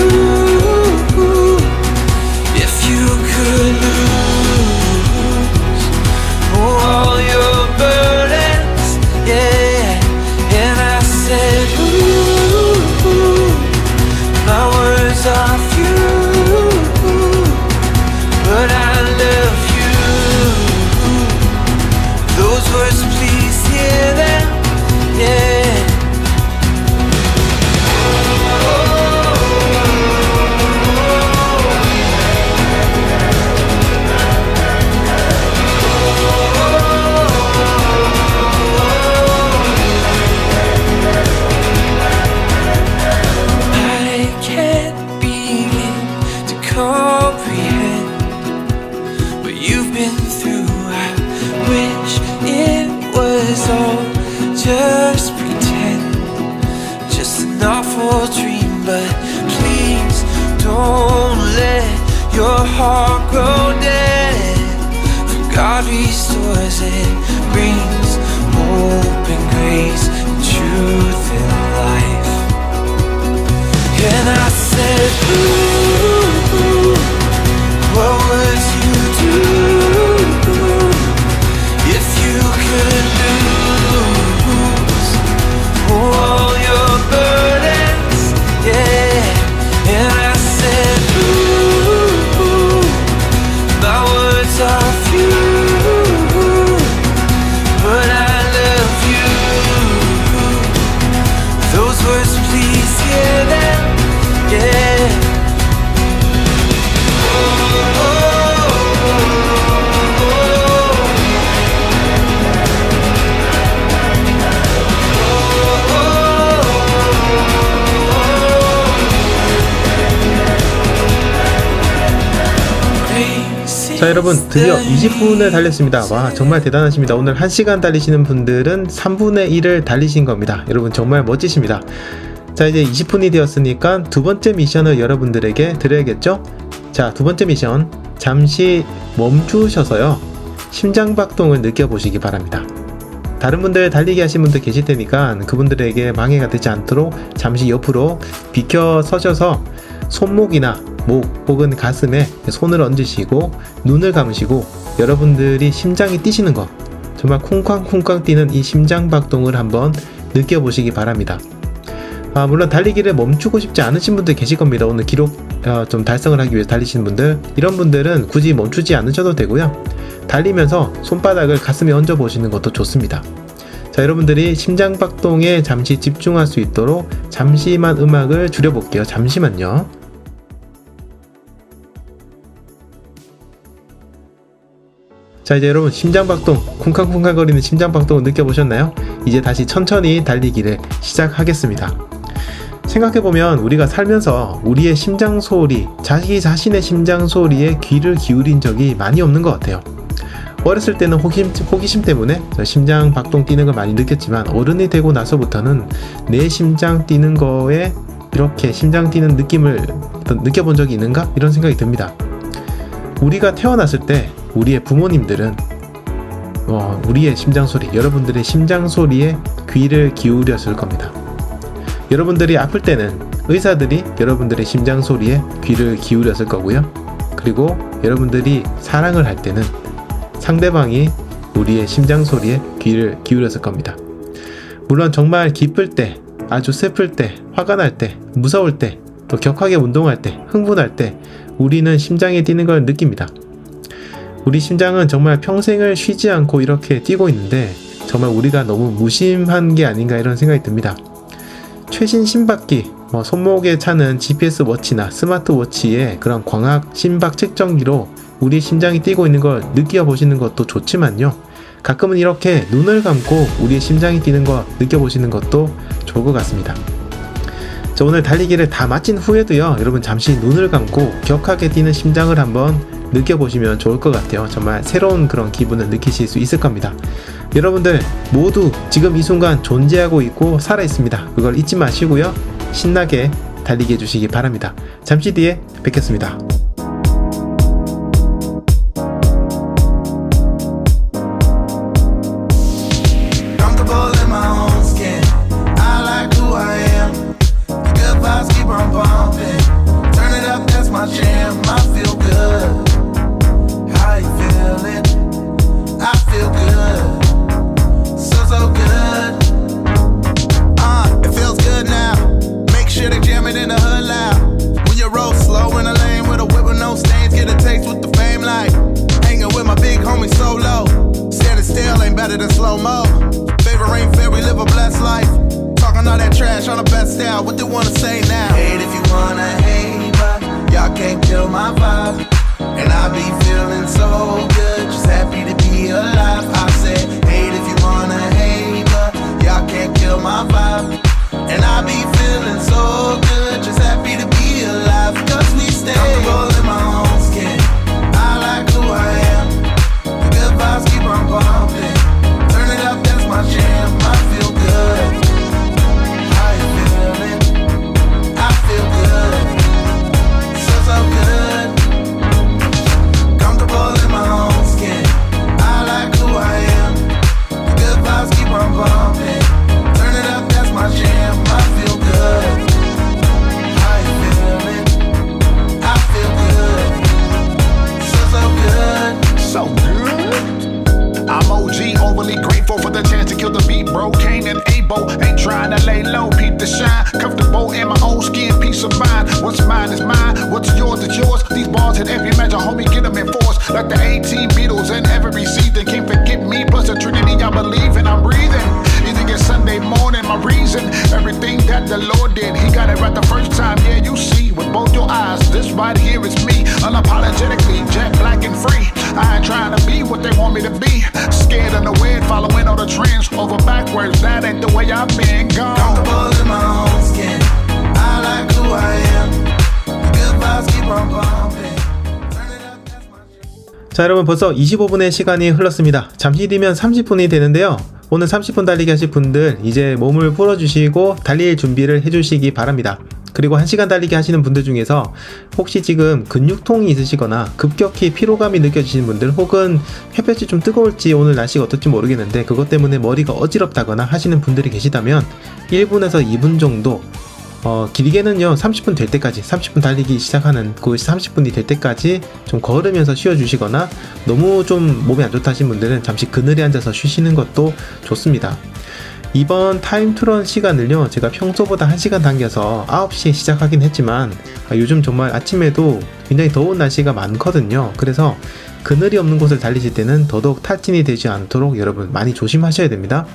if you could lose all your burdens? Yeah. And I said, ooh, my words are few, but I love you. Those words, please hear them. Yeah. I can't begin to comprehend what you've been through. I wish it was all just pretend, just an awful dream. But please don't let your heart grow dead, for God restores it, brings hope and grace and truth and life. And I said, ooh, what would you do if you could lose all your burdens? Yeah. And I said, ooh, my words are few, but I love you. Those words, please hear them. Yeah. 자 여러분 드디어 20분을 달렸습니다. 와 정말 대단하십니다. 오늘 1시간 달리시는 분들은 3분의 1을 달리신 겁니다. 여러분 정말 멋지십니다. 자 이제 20분이 되었으니까 두 번째 미션을 여러분들에게 드려야겠죠? 자 두 번째 미션, 잠시 멈추셔서요 심장박동을 느껴보시기 바랍니다. 다른 분들 달리기 하신 분들 계실 테니까 그분들에게 방해가 되지 않도록 잠시 옆으로 비켜 서셔서 손목이나 목 혹은 가슴에 손을 얹으시고 눈을 감으시고 여러분들이 심장이 뛰시는 것, 정말 쿵쾅쿵쾅 뛰는 이 심장박동을 한번 느껴보시기 바랍니다. 물론 달리기를 멈추고 싶지 않으신 분들 계실 겁니다. 오늘 기록 좀 달성을 하기 위해서 달리시는 분들, 이런 분들은 굳이 멈추지 않으셔도 되고요. 달리면서 손바닥을 가슴에 얹어 보시는 것도 좋습니다. 자 여러분들이 심장박동에 잠시 집중할 수 있도록 잠시만 음악을 줄여볼게요. 잠시만요. 자 이제 여러분 심장박동, 쿵쾅쿵쾅 거리는 심장박동을 느껴보셨나요? 이제 다시 천천히 달리기를 시작하겠습니다. 생각해보면 우리가 살면서 우리의 심장소리, 자기 자신의 심장소리에 귀를 기울인 적이 많이 없는 것 같아요. 어렸을 때는 호기심 때문에 심장 박동 뛰는 걸 많이 느꼈지만 어른이 되고 나서부터는 내 심장 뛰는 거에 이렇게 심장 뛰는 느낌을 느껴본 적이 있는가? 이런 생각이 듭니다. 우리가 태어났을 때 우리의 부모님들은 우리의 심장소리, 여러분들의 심장소리에 귀를 기울였을 겁니다. 여러분들이 아플 때는 의사들이 여러분들의 심장소리에 귀를 기울였을 거고요. 그리고 여러분들이 사랑을 할 때는 상대방이 우리의 심장소리에 귀를 기울였을 겁니다. 물론 정말 기쁠 때, 아주 슬플 때, 화가 날 때, 무서울 때, 또 격하게 운동할 때, 흥분할 때 우리는 심장이 뛰는 걸 느낍니다. 우리 심장은 정말 평생을 쉬지 않고 이렇게 뛰고 있는데 정말 우리가 너무 무심한 게 아닌가 이런 생각이 듭니다. 최신 심박기, 손목에 차는 GPS 워치나 스마트워치의 그런 광학 심박 측정기로 우리 심장이 뛰고 있는 걸 느껴보시는 것도 좋지만요, 가끔은 이렇게 눈을 감고 우리의 심장이 뛰는 거 느껴보시는 것도 좋을 것 같습니다. 자, 오늘 달리기를 다 마친 후에도요 여러분 잠시 눈을 감고 격하게 뛰는 심장을 한번 느껴보시면 좋을 것 같아요. 정말 새로운 그런 기분을 느끼실 수 있을 겁니다. 여러분들 모두 지금 이 순간 존재하고 있고 살아있습니다. 그걸 잊지 마시고요 신나게 달리기 해주시기 바랍니다. 잠시 뒤에 뵙겠습니다. On the best style, what they wanna say now? Hate if you wanna hate, but y'all can't kill my vibe. And I be feeling so good, just happy to be alive. I said, hate if you wanna hate, but y'all can't kill my vibe. And I be feeling so good, just happy to be alive. Cause we stay comfortable in my own skin. I like who I am. The good vibes keep on bumping. Turn it up, that's my jam. I feel good. Ain't trying to lay low, peep the shine. Comfortable in my own skin, peace of mind. What's mine is mine, what's yours is yours. These bars hit every measure, homie, get them in force. Like the 18 Beatles in every season. Can't forget me, plus the Trinity I believe in. I'm breathing. Either it's Sunday morning, my reason. Everything that the Lord did, He got it right the first time. Yeah, you see with both your eyes. This right here is me, unapologetically jet black and free. I ain't trying to be what they want me to be. Scared of the wind, following all the trends. Over backwards, that ain't the way I've been gone. Comfortable in my own skin. I like who I am. The good vibes keep on bumping. Turn it up, that's my 자, 여러분 벌써 25분의 시간이 흘렀습니다. 잠시 뒤면 30분이 되는데요. 오늘 30분 달리기 하실 분들 이제 몸을 풀어주시고 달릴 준비를 해주시기 바랍니다. 그리고 1시간 달리기 하시는 분들 중에서 혹시 지금 근육통이 있으시거나 급격히 피로감이 느껴지시는 분들, 혹은 햇볕이 좀 뜨거울지 오늘 날씨가 어떨지 모르겠는데 그것 때문에 머리가 어지럽다거나 하시는 분들이 계시다면 1분에서 2분 정도, 길게는요 30분 될 때까지, 30분 달리기 시작하는 그것이 30분이 될 때까지 좀 걸으면서 쉬어주시거나, 너무 좀 몸이 안 좋다 하신 분들은 잠시 그늘에 앉아서 쉬시는 것도 좋습니다. 이번 타임투런 시간을요 제가 평소보다 1시간 당겨서 9시에 시작하긴 했지만 요즘 정말 아침에도 굉장히 더운 날씨가 많거든요. 그래서 그늘이 없는 곳을 달리실 때는 더더욱 탈진이 되지 않도록 여러분 많이 조심하셔야 됩니다.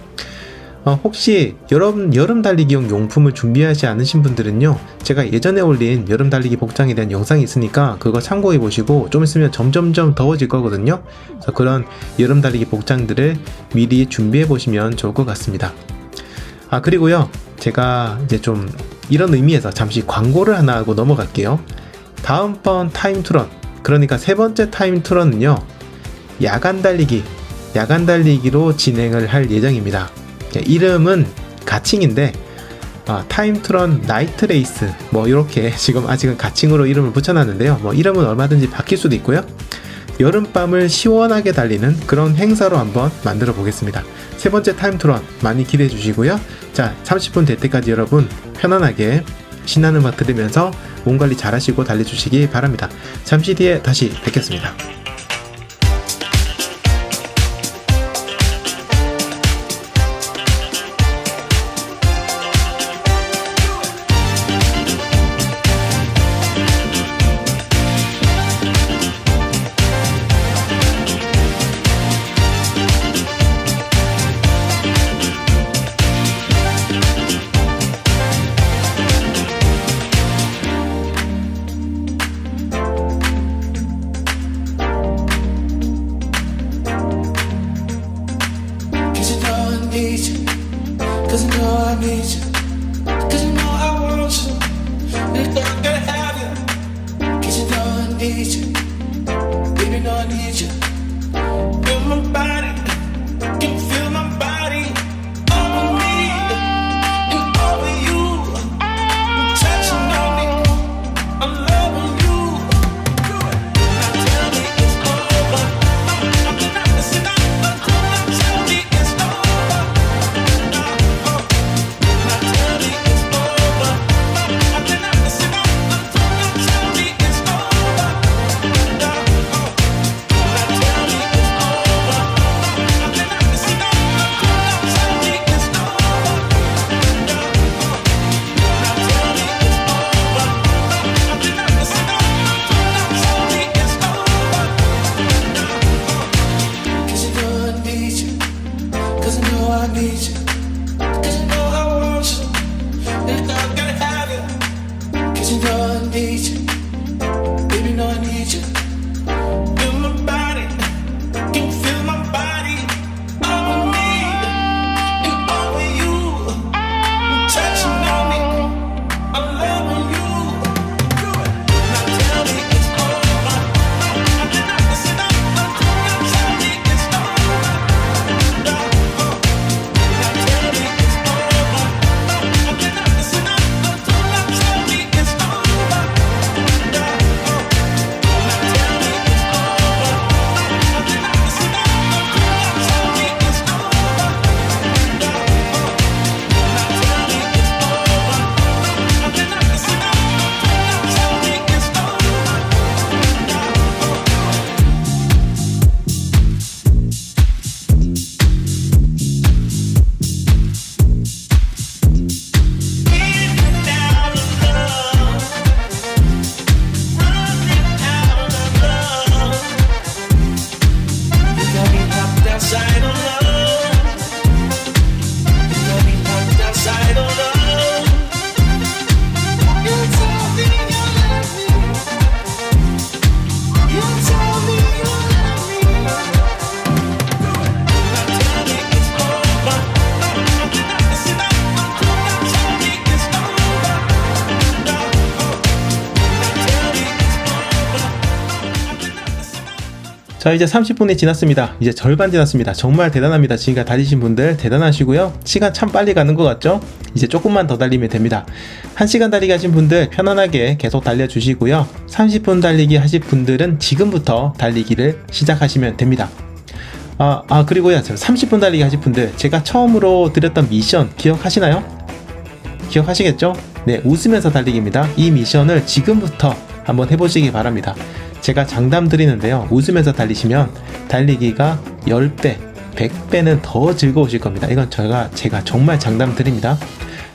혹시 여름 달리기용 용품을 준비하지 않으신 분들은요, 제가 예전에 올린 여름 달리기 복장에 대한 영상이 있으니까 그거 참고해 보시고, 좀 있으면 점점점 더워질 거거든요. 그래서 그런 여름 달리기 복장들을 미리 준비해 보시면 좋을 것 같습니다. 그리고요, 제가 이제 좀 이런 의미에서 잠시 광고를 하나 하고 넘어갈게요. 다음번 타임투런, 그러니까 세 번째 타임투런은요 야간 달리기로 진행을 할 예정입니다. 이름은 가칭인데 타임투런 나이트 레이스 뭐 이렇게 지금 아직은 가칭으로 이름을 붙여놨는데요. 뭐 이름은 얼마든지 바뀔 수도 있고요. 여름밤을 시원하게 달리는 그런 행사로 한번 만들어 보겠습니다. 세 번째 타임투런 많이 기대해 주시고요. 자, 30분 될 때까지 여러분 편안하게 신나는 음악 들으면서 몸 관리 잘 하시고 달려주시기 바랍니다. 잠시 뒤에 다시 뵙겠습니다. Cause you know I need you. Cause you know I want you. And I gotta have you. Cause you know I need you. Baby, know I need you. Feel my body. Can you feel my body? Over me and over you. I'm touching on me. I'm loving you. Now tell me it's over. I'm not missing out. Now tell me it's over. 자, 이제 30분이 지났습니다. 이제 절반 지났습니다. 정말 대단합니다. 지금까지 달리신 분들 대단하시고요. 시간 참 빨리 가는 것 같죠? 이제 조금만 더 달리면 됩니다. 1시간 달리기 하신 분들 편안하게 계속 달려주시고요. 30분 달리기 하실 분들은 지금부터 달리기를 시작하시면 됩니다. 그리고요, 30분 달리기 하실 분들, 제가 처음으로 드렸던 미션 기억하시나요? 기억하시겠죠? 네, 웃으면서 달리기입니다. 이 미션을 지금부터 한번 해보시기 바랍니다. 제가 장담 드리는데요, 웃으면서 달리시면 달리기가 10배, 100배는 더 즐거우실 겁니다. 이건 제가 정말 장담 드립니다.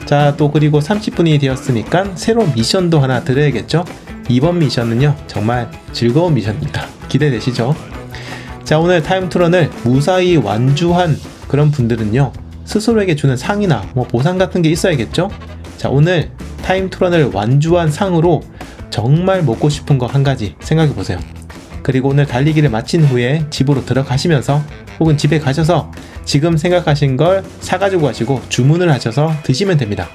자, 또 그리고 30분이 되었으니까 새로운 미션도 하나 드려야겠죠? 이번 미션은요, 정말 즐거운 미션입니다. 기대되시죠? 자, 오늘 타임투런을 무사히 완주한 그런 분들은요, 스스로에게 주는 상이나 보상 같은 게 있어야겠죠? 자, 오늘 타임투런을 완주한 상으로 정말 먹고 싶은 거 한 가지 생각해 보세요. 그리고 오늘 달리기를 마친 후에 집으로 들어가시면서 혹은 집에 가셔서 지금 생각하신 걸 사가지고 가시고 주문을 하셔서 드시면 됩니다.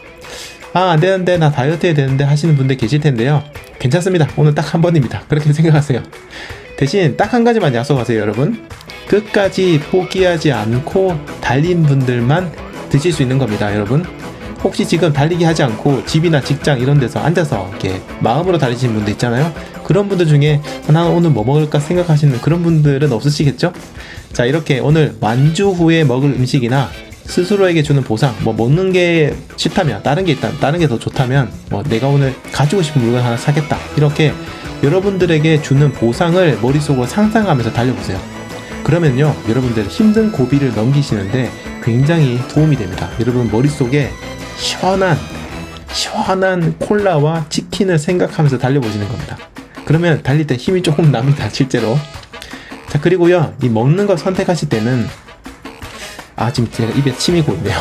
안 되는데, 나 다이어트 해야 되는데 하시는 분들 계실 텐데요, 괜찮습니다. 오늘 딱 한 번입니다. 그렇게 생각하세요. 대신 딱 한 가지만 약속하세요, 여러분. 끝까지 포기하지 않고 달린 분들만 드실 수 있는 겁니다, 여러분. 혹시 지금 달리기 하지 않고 집이나 직장 이런 데서 앉아서 이렇게 마음으로 달리시는 분들 있잖아요. 그런 분들 중에 나 오늘 뭐 먹을까 생각하시는 그런 분들은 없으시겠죠? 자, 이렇게 오늘 완주 후에 먹을 음식이나 스스로에게 주는 보상, 먹는 게 싫다면, 다른 게 더 좋다면, 내가 오늘 가지고 싶은 물건 하나 사겠다, 이렇게 여러분들에게 주는 보상을 머릿속으로 상상하면서 달려보세요. 그러면요, 여러분들 힘든 고비를 넘기시는데 굉장히 도움이 됩니다. 여러분 머릿속에 시원한 콜라와 치킨을 생각하면서 달려보시는 겁니다. 그러면 달릴 때 힘이 조금 납니다, 실제로. 자, 그리고요, 이 먹는 거 선택하실 때는 지금 제가 입에 침이 고이네요.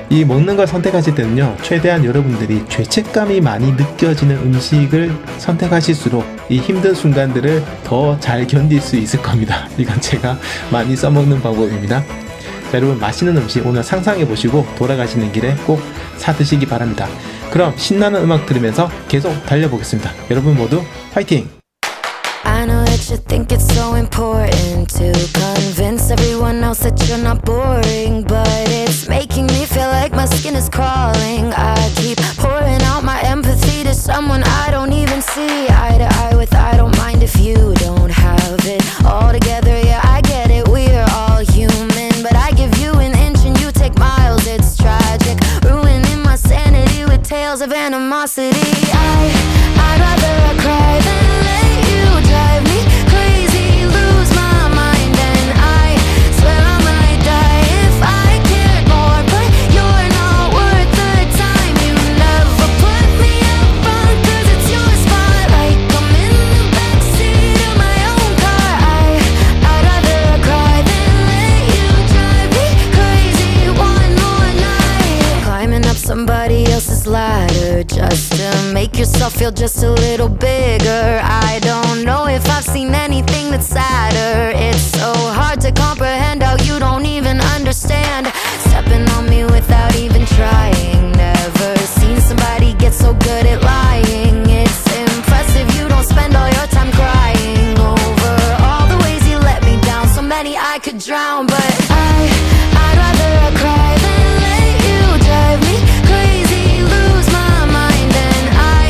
이 먹는 걸 선택하실 때는요, 최대한 여러분들이 죄책감이 많이 느껴지는 음식을 선택하실수록 이 힘든 순간들을 더 잘 견딜 수 있을 겁니다. 이건 제가 많이 써먹는 방법입니다. 자, 여러분 맛있는 음식 오늘 상상해 보시고 돌아가시는 길에 꼭 사 드시기 바랍니다. 그럼 신나는 음악 들으면서 계속 달려보겠습니다. 여러분 모두 화이팅! I know that you think it's so important to convince everyone else that you're not boring, but it's making me feel like my skin is crawling. I keep pouring out my empathy to someone I don't even see eye to eye with. I don't mind if you don't have it all together. Yeah, I get it, we're all human, but I give you an inch and you take miles. It's tragic, ruining my sanity with tales of animosity. I'd rather cry than let you drive me crazy, lose my mind, and I swear I might die if I cared more, but you're not worth the time. You never put me up front, 'cause it's your spotlight. I'm in the backseat of my own car. I'd rather cry than let you drive me crazy one more night. Climbing up somebody else's ladder just to make yourself feel just a little bigger. I don't know if I've seen anything that's sadder. It's so hard to comprehend how you don't even understand. Stepping on me without even trying. Never seen somebody get so good at lying. It's impressive you don't spend all your time crying over all the ways you let me down. So many I could drown, but I'd rather cry than let you drive me crazy, lose my mind, and I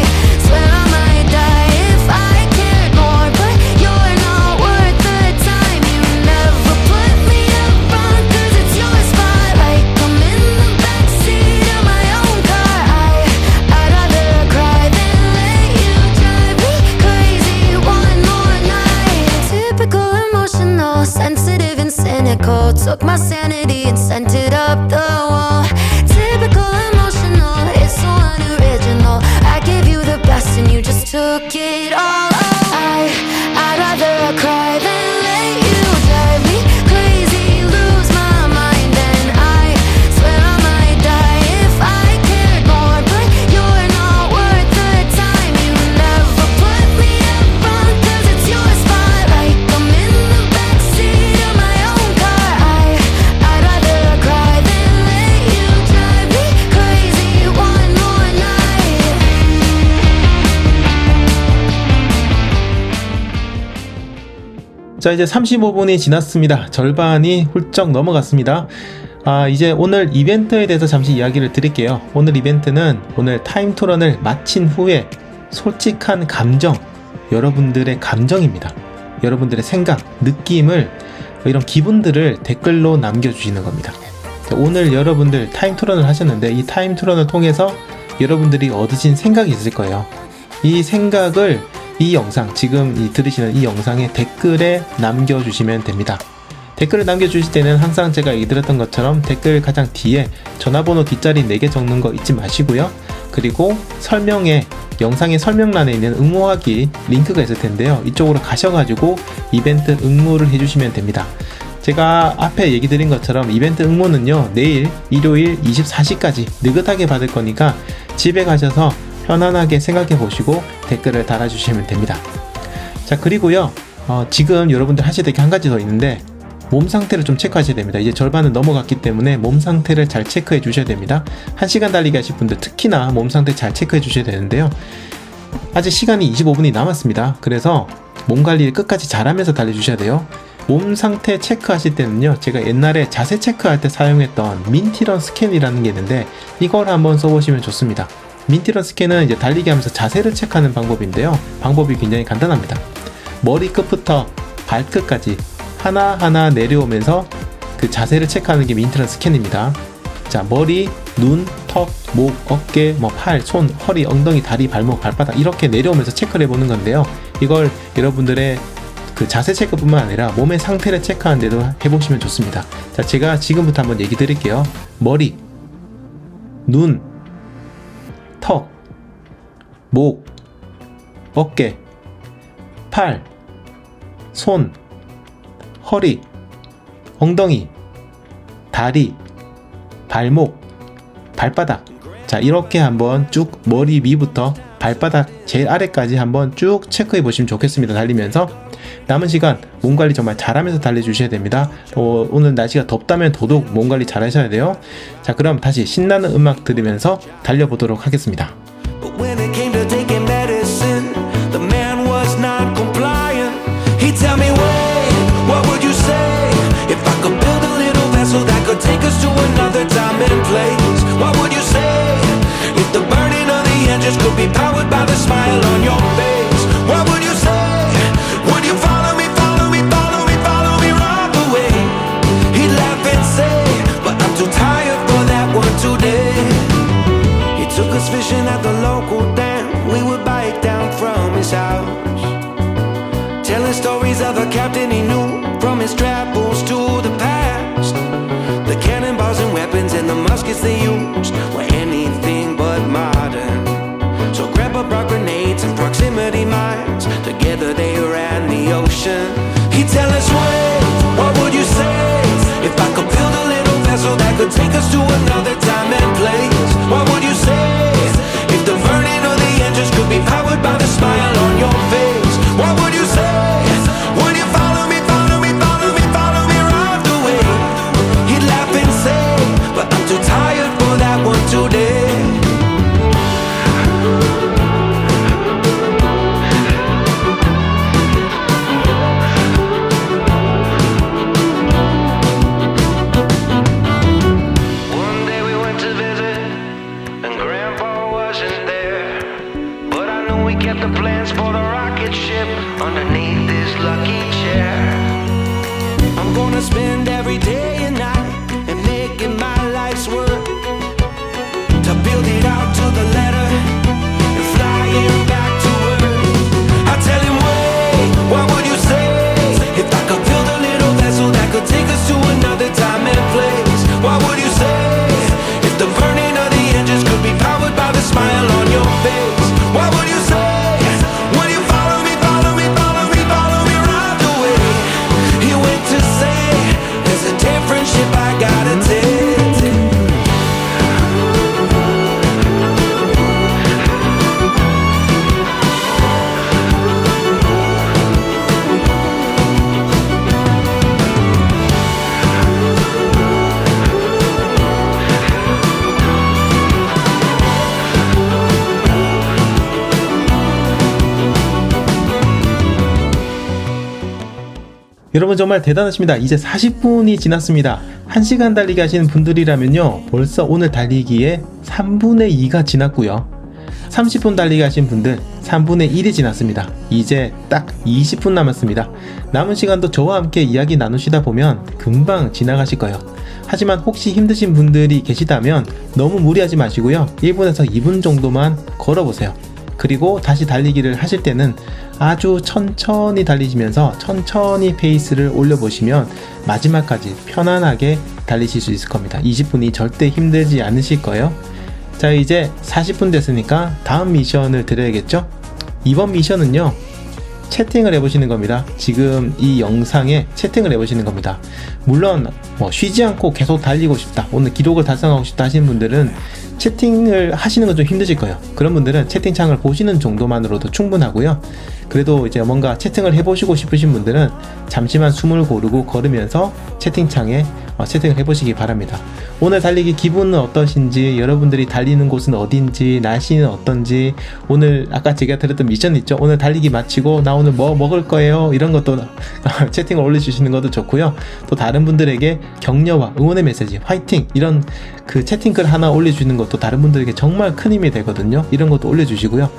swear I might die if I cared more, but you're not worth the time. You never put me up front, 'cause it's your spotlight. I'm in the backseat of my own car. I'd rather cry than let you drive me crazy one more night. Typical emotional, sensitive and cynical. Took my sanity and sent it up the wall. Typical emotional, it's so unoriginal. I gave you the best and you just took it all. I'd rather cry than let you drive me crazy, lose my mind, and I swear I might die if I cared more, but you're not worth the time. You never put me up front, 'cause it's your spotlight. I'm in the backseat of my own car. I'd rather cry 자, 이제 35분이 지났습니다. 절반이 훌쩍 넘어갔습니다. 이제 오늘 이벤트에 대해서 잠시 이야기를 드릴게요. 오늘 이벤트는 오늘 타임투런을 마친 후에 솔직한 감정, 여러분들의 감정입니다. 여러분들의 생각, 느낌을, 이런 기분들을 댓글로 남겨주시는 겁니다. 오늘 여러분들 타임투런을 하셨는데 이 타임투런을 통해서 여러분들이 얻으신 생각이 있을 거예요. 이 생각을 이 영상, 지금 들으시는 이 영상에 댓글에 남겨주시면 됩니다. 댓글을 남겨주실 때는 항상 제가 얘기 드렸던 것처럼 댓글 가장 뒤에 전화번호 뒷자리 4개 적는 거 잊지 마시고요. 그리고 영상의 설명란에 있는 응모하기 링크가 있을 텐데요. 이쪽으로 가셔가지고 이벤트 응모를 해주시면 됩니다. 제가 앞에 얘기 드린 것처럼 이벤트 응모는요, 내일 일요일 24시까지 느긋하게 받을 거니까 집에 가셔서 편안하게 생각해 보시고 댓글을 달아주시면 됩니다. 자, 그리고요, 지금 여러분들 하셔야 될 게 한 가지 더 있는데, 몸 상태를 좀 체크하셔야 됩니다. 이제 절반은 넘어갔기 때문에 몸 상태를 잘 체크해 주셔야 됩니다. 1시간 달리기 하실 분들 특히나 몸 상태 잘 체크해 주셔야 되는데요. 아직 시간이 25분이 남았습니다. 그래서 몸 관리를 끝까지 잘하면서 달려주셔야 돼요. 몸 상태 체크하실 때는요, 제가 옛날에 자세 체크할 때 사용했던 민티런 스캔이라는 게 있는데 이걸 한번 써보시면 좋습니다. 민티런 스캔은 이제 달리기 하면서 자세를 체크하는 방법인데요. 방법이 굉장히 간단합니다. 머리끝부터 발끝까지 하나하나 내려오면서 그 자세를 체크하는 게 민티런 스캔입니다. 자, 머리, 눈, 턱, 목, 어깨, 팔, 손, 허리, 엉덩이, 다리, 발목, 발바닥 이렇게 내려오면서 체크를 해보는 건데요. 이걸 여러분들의 그 자세 체크뿐만 아니라 몸의 상태를 체크하는 데도 해보시면 좋습니다. 자, 제가 지금부터 한번 얘기 드릴게요. 머리, 눈, 턱, 목, 어깨, 팔, 손, 허리, 엉덩이, 다리, 발목, 발바닥. 자, 이렇게 한번 쭉 머리 위부터 발바닥 제일 아래까지 한번 쭉 체크해 보시면 좋겠습니다. 달리면서 남은 시간 몸 관리 정말 잘하면서 달려주셔야 됩니다. 오늘 날씨가 덥다면 더더욱 몸 관리 잘 하셔야 돼요. 자, 그럼 다시 신나는 음악 들으면서 달려보도록 하겠습니다. But when it came to taking medicine, the man was not compliant. He'd tell me, wait, what would you say if I could build a little vessel that could take us to another time and place? What would you say if the burning of the engines could be powered by the smile on your face? What would you say? Would you follow me, follow me, follow me, follow me right the way? He'd laugh and say, but I'm too tired for that one today. He took us fishing at the local dam. We would bike down from his house, telling stories of a captain he knew from his travels to the past. The cannonballs and weapons and the muskets they used were anything but modern. So Grandpa brought grenades and proximity mines. Together they ran the ocean. He'd tell us, wait, what would you say if I could build a little vessel that could take us to another time and place? What would you say if the burning of the engines could be powered by the smile on your face? What would you say? Would you follow me, follow me, follow me, follow me right the way? He'd laugh and say, but I'm too tired for that one today. One day we went to visit, and Grandpa wasn't there. But I knew we kept the plans for the rocket ship underneath this 여러분 정말 대단하십니다. 이제 40분이 지났습니다. 1시간 달리기 하시는 분들이라면요, 벌써 오늘 달리기에 3분의 2가 지났고요. 30분 달리기 하신 분들 3분의 1이 지났습니다. 이제 딱 20분 남았습니다. 남은 시간도 저와 함께 이야기 나누시다 보면 금방 지나가실 거예요. 하지만 혹시 힘드신 분들이 계시다면 너무 무리하지 마시고요. 1분에서 2분 정도만 걸어보세요. 그리고 다시 달리기를 하실 때는 아주 천천히 달리시면서 천천히 페이스를 올려보시면 마지막까지 편안하게 달리실 수 있을 겁니다. 20분이 절대 힘들지 않으실 거예요. 자, 이제 40분 됐으니까 다음 미션을 드려야겠죠? 이번 미션은요, 채팅을 해보시는 겁니다. 지금 이 영상에 채팅을 해보시는 겁니다. 물론 쉬지 않고 계속 달리고 싶다, 오늘 기록을 달성하고 싶다 하시는 분들은 채팅을 하시는 건 좀 힘드실 거예요. 그런 분들은 채팅창을 보시는 정도만으로도 충분하고요. 그래도 이제 뭔가 채팅을 해보시고 싶으신 분들은 잠시만 숨을 고르고 걸으면서 채팅창에 채팅을 해보시기 바랍니다. 오늘 달리기 기분은 어떠신지, 여러분들이 달리는 곳은 어딘지, 날씨는 어떤지, 오늘 아까 제가 드렸던 미션 있죠? 오늘 달리기 마치고 나 오늘 뭐 먹을 거예요? 이런 것도 채팅을 올려주시는 것도 좋고요. 또 다른 분들에게 격려와 응원의 메시지, 화이팅! 이런 그 채팅글 하나 올려주는 것도 다른 분들에게 정말 큰 힘이 되거든요. 이런 것도 올려주시고요.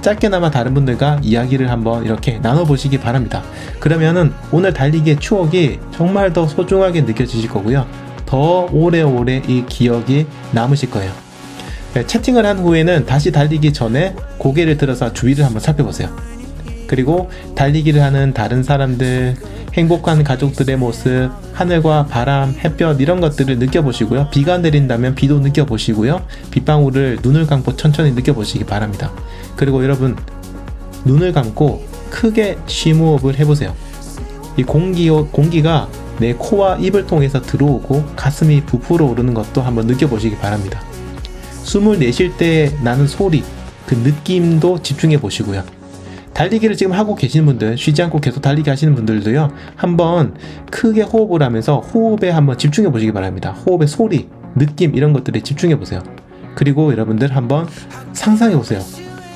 짧게나마 다른 분들과 이야기를 한번 이렇게 나눠보시기 바랍니다. 그러면은 오늘 달리기의 추억이 정말 더 소중하게 느껴지실 거고요. 더 오래오래 이 기억이 남으실 거예요. 네, 채팅을 한 후에는 다시 달리기 전에 고개를 들어서 주위를 한번 살펴보세요. 그리고 달리기를 하는 다른 사람들, 행복한 가족들의 모습, 하늘과 바람, 햇볕 이런 것들을 느껴보시고요. 비가 내린다면 비도 느껴보시고요. 빗방울을 눈을 감고 천천히 느껴보시기 바랍니다. 그리고 여러분, 눈을 감고 크게 심호흡을 해보세요. 이 공기가 내 코와 입을 통해서 들어오고 가슴이 부풀어 오르는 것도 한번 느껴보시기 바랍니다. 숨을 내쉴 때 나는 소리, 그 느낌도 집중해 보시고요. 달리기를 지금 하고 계시는 분들, 쉬지 않고 계속 달리기 하시는 분들도요, 한번 크게 호흡을 하면서 호흡에 한번 집중해 보시기 바랍니다. 호흡의 소리, 느낌 이런 것들에 집중해 보세요. 그리고 여러분들 한번 상상해 보세요.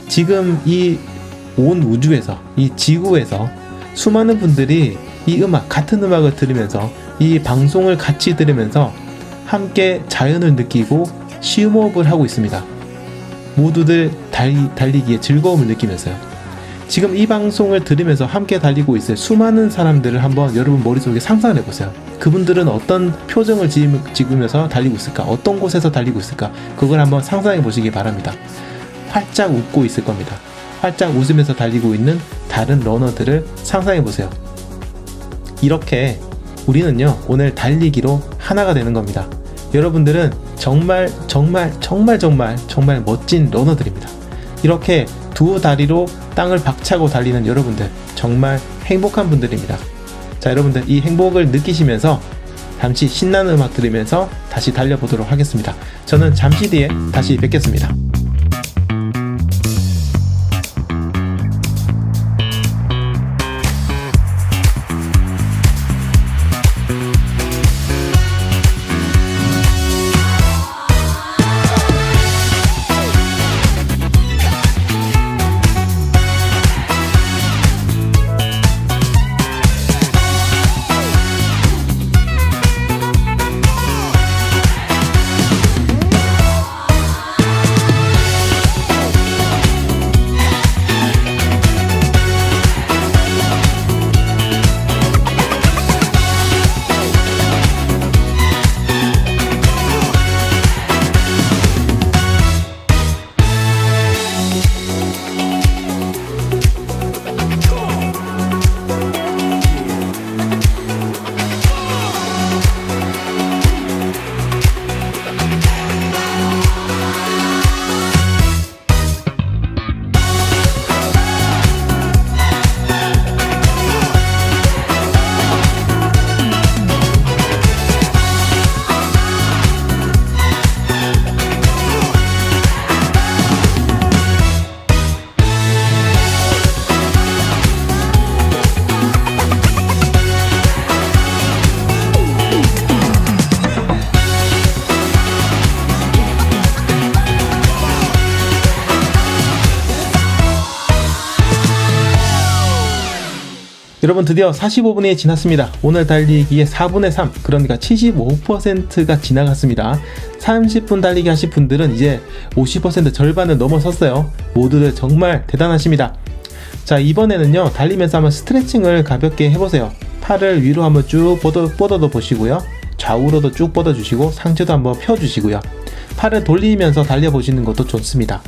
지금 이 온 우주에서, 이 지구에서 수많은 분들이 이 음악, 같은 음악을 들으면서 이 방송을 같이 들으면서 함께 자연을 느끼고 심호흡을 하고 있습니다. 모두들 달리기의 즐거움을 느끼면서요. 지금 이 방송을 들으면서 함께 달리고 있을 수많은 사람들을 한번 여러분 머릿속에 상상을 해보세요. 그분들은 어떤 표정을 지으면서 달리고 있을까? 어떤 곳에서 달리고 있을까? 그걸 한번 상상해 보시기 바랍니다. 활짝 웃고 있을 겁니다. 활짝 웃으면서 달리고 있는 다른 러너들을 상상해 보세요. 이렇게 우리는요, 오늘 달리기로 하나가 되는 겁니다. 여러분들은 정말 멋진 러너들입니다. 이렇게 두 다리로 땅을 박차고 달리는 여러분들, 정말 행복한 분들입니다. 자, 여러분들 이 행복을 느끼시면서 잠시 신나는 음악 들으면서 다시 달려보도록 하겠습니다. 저는 잠시 뒤에 다시 뵙겠습니다. 여러분 드디어 45분이 지났습니다. 오늘 달리기의 4분의 3, 그러니까 75%가 지나갔습니다. 30분 달리기 하신 분들은 이제 50% 절반을 넘어섰어요. 모두들 정말 대단하십니다. 자, 이번에는요, 달리면서 한번 스트레칭을 가볍게 해보세요. 팔을 위로 한번 쭉 뻗어 보시고요. 좌우로도 쭉 뻗어주시고 상체도 한번 펴주시고요. 팔을 돌리면서 달려보시는 것도 좋습니다.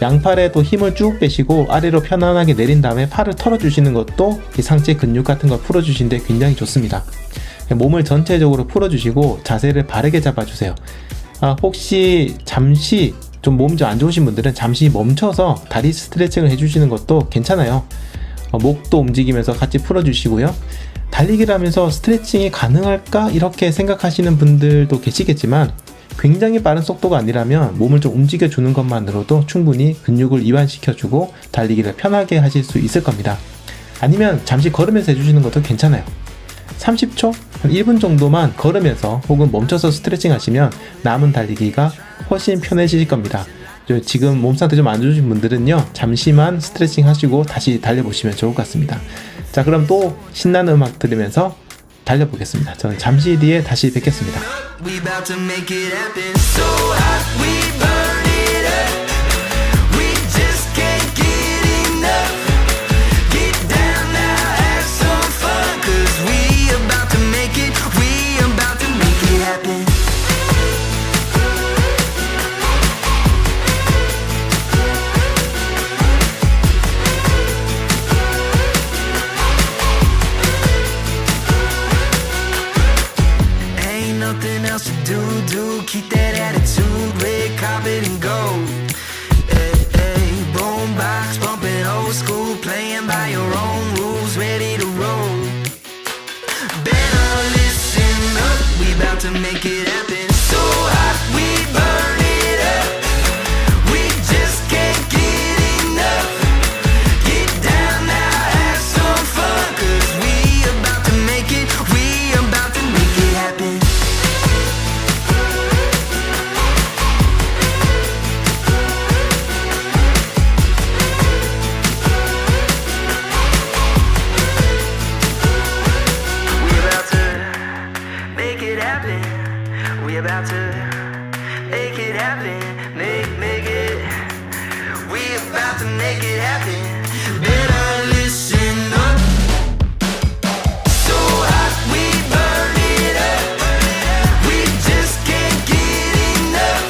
양팔에 또 힘을 쭉 빼시고 아래로 편안하게 내린 다음에 팔을 털어주시는 것도 이 상체 근육 같은 걸 풀어주시는데 굉장히 좋습니다. 몸을 전체적으로 풀어주시고 자세를 바르게 잡아주세요. 혹시 잠시 좀 몸이 좀 안 좋으신 분들은 잠시 멈춰서 다리 스트레칭을 해주시는 것도 괜찮아요. 목도 움직이면서 같이 풀어주시고요. 달리기를 하면서 스트레칭이 가능할까? 이렇게 생각하시는 분들도 계시겠지만 굉장히 빠른 속도가 아니라면 몸을 좀 움직여주는 것만으로도 충분히 근육을 이완시켜주고 달리기를 편하게 하실 수 있을 겁니다. 아니면 잠시 걸으면서 해주시는 것도 괜찮아요. 30초? 한 1분 정도만 걸으면서 혹은 멈춰서 스트레칭 하시면 남은 달리기가 훨씬 편해지실 겁니다. 지금 몸 상태 좀 안 좋으신 분들은요, 잠시만 스트레칭 하시고 다시 달려보시면 좋을 것 같습니다. 자, 그럼 또 신나는 음악 들으면서 달려보겠습니다. 저는 잠시 뒤에 다시 뵙겠습니다. We about to make it happen. So hot, we burn it up. We just can't get enough. Get down now, have some fun. 'Cause we about to make it. We about to make it happen. Ain't nothing else to do. Keep that attitude, red carpet and gold. Hey, hey, boombox bumping old school, playing by your own rules, ready to roll. Better listen up, we about to make it happen. So hot, we burn it up. We just can't get enough. Get down now, have some fun. 'Cause we about to make it, we about to make it happen. We about to make it happen. Make it. We about to make it happen. Better listen up. So hot, we burn it up. We just can't get enough.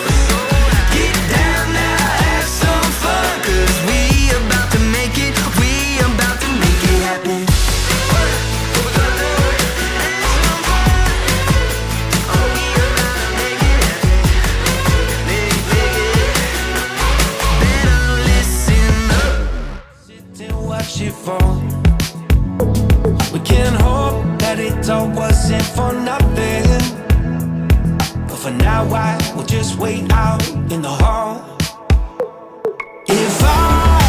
Get down now, have some fun. 'Cause we about to make it. We about to make it happen. We can hope that it all wasn't for nothing. But for now, I will just wait out in the hall. If I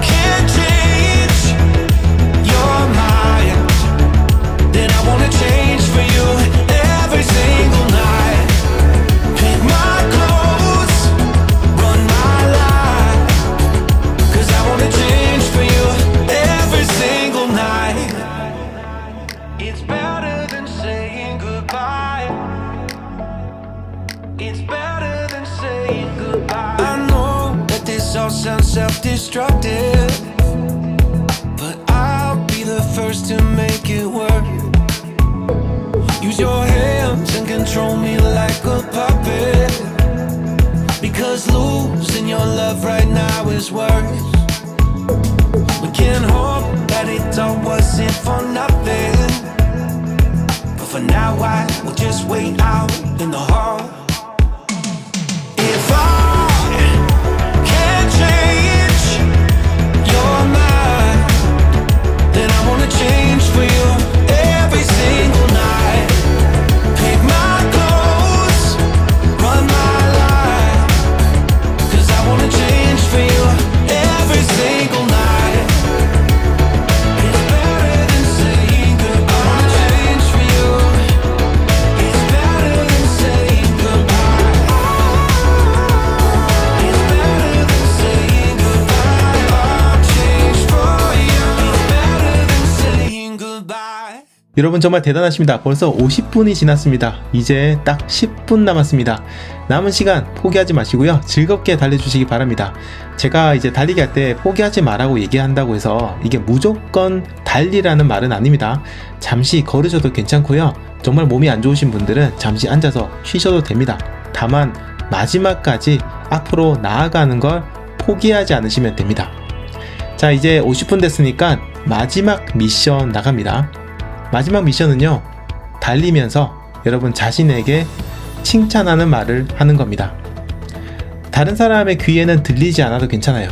can't change your mind, then I wanna change for you every single night. Pick my clothes, run my life. 'Cause I wanna change for you every single night. It's better than saying goodbye. It's better than saying goodbye. I know that this all sounds self-destructive, but I'll be the first to make it work. Use your hands and control me like a puppet. Because losing your love right now is worse. We can hope that it all wasn't for nothing. But for now, I will just wait out in the hall. If I can't change your mind, then I wanna change for you every single night. Pick my clothes, run my life. 'Cause I wanna change for you every single night. It's better than saying goodbye. I wanna change for you. It's better than saying 여러분 정말 대단하십니다. 벌써 50분이 지났습니다. 이제 딱 10분 남았습니다. 남은 시간 포기하지 마시고요. 즐겁게 달려주시기 바랍니다. 제가 이제 달리기 할 때 포기하지 말라고 얘기한다고 해서 이게 무조건 달리라는 말은 아닙니다. 잠시 걸으셔도 괜찮고요. 정말 몸이 안 좋으신 분들은 잠시 앉아서 쉬셔도 됩니다. 다만 마지막까지 앞으로 나아가는 걸 포기하지 않으시면 됩니다. 자, 이제 50분 됐으니까 마지막 미션 나갑니다. 마지막 미션은요, 달리면서 여러분 자신에게 칭찬하는 말을 하는 겁니다. 다른 사람의 귀에는 들리지 않아도 괜찮아요.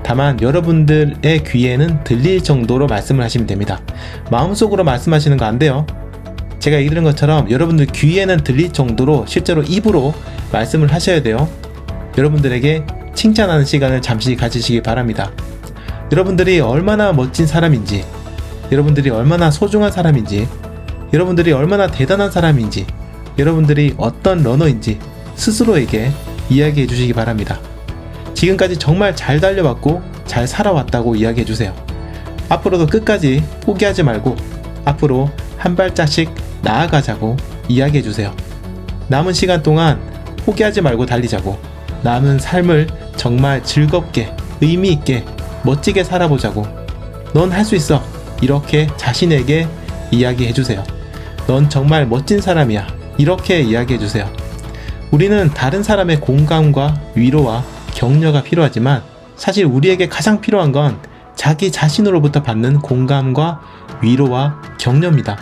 다만 여러분들의 귀에는 들릴 정도로 말씀을 하시면 됩니다. 마음속으로 말씀하시는 거 안 돼요. 제가 얘기 들은 것처럼 여러분들 귀에는 들릴 정도로 실제로 입으로 말씀을 하셔야 돼요. 여러분들에게 칭찬하는 시간을 잠시 가지시기 바랍니다. 여러분들이 얼마나 멋진 사람인지, 여러분들이 얼마나 소중한 사람인지, 여러분들이 얼마나 대단한 사람인지, 여러분들이 어떤 러너인지 스스로에게 이야기해 주시기 바랍니다. 지금까지 정말 잘 달려왔고 잘 살아왔다고 이야기해 주세요. 앞으로도 끝까지 포기하지 말고 앞으로 한 발짝씩 나아가자고 이야기해 주세요. 남은 시간 동안 포기하지 말고 달리자고, 남은 삶을 정말 즐겁게, 의미 있게, 멋지게 살아보자고, 넌 할 수 있어, 이렇게 자신에게 이야기해 주세요. 넌 정말 멋진 사람이야, 이렇게 이야기해 주세요. 우리는 다른 사람의 공감과 위로와 격려가 필요하지만 사실 우리에게 가장 필요한 건 자기 자신으로부터 받는 공감과 위로와 격려입니다.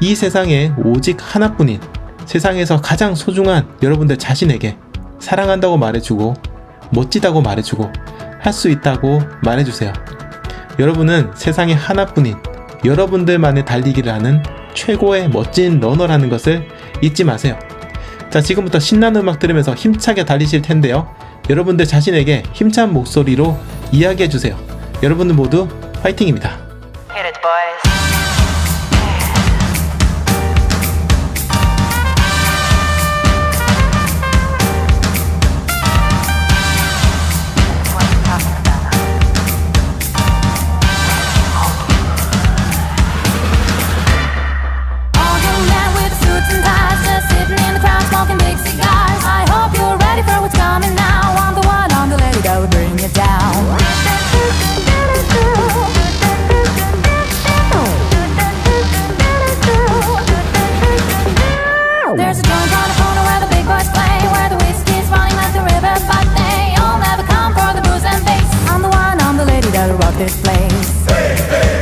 이 세상에 오직 하나뿐인, 세상에서 가장 소중한 여러분들 자신에게 사랑한다고 말해주고, 멋지다고 말해주고, 할 수 있다고 말해주세요. 여러분은 세상에 하나뿐인 여러분들만의 달리기를 하는 최고의 멋진 러너라는 것을 잊지 마세요. 자, 지금부터 신나는 음악 들으면서 힘차게 달리실 텐데요. 여러분들 자신에게 힘찬 목소리로 이야기해주세요. 여러분들 모두 화이팅입니다. Hit it, boys. What you talking about? All young men with suits and ties, just sitting in the crowd smoking big cigars. I hope you're ready for what's coming now. I'm the one, I'm the lady that will bring you down. There's a joint on the corner where the big boys play, where the whiskey's running like the river, but they all never come for the booze and bass. I'm the one, I'm the lady that'll rock this place.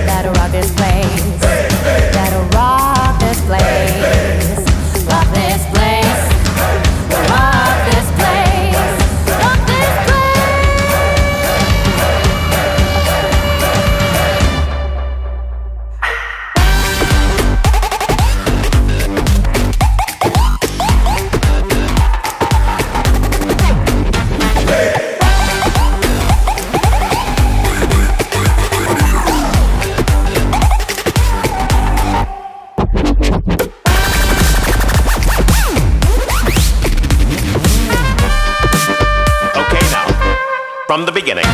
That'll rock this place. That'll rock this place. Rock this place. Rock this place. Rock this place. Okay, now, from the beginning.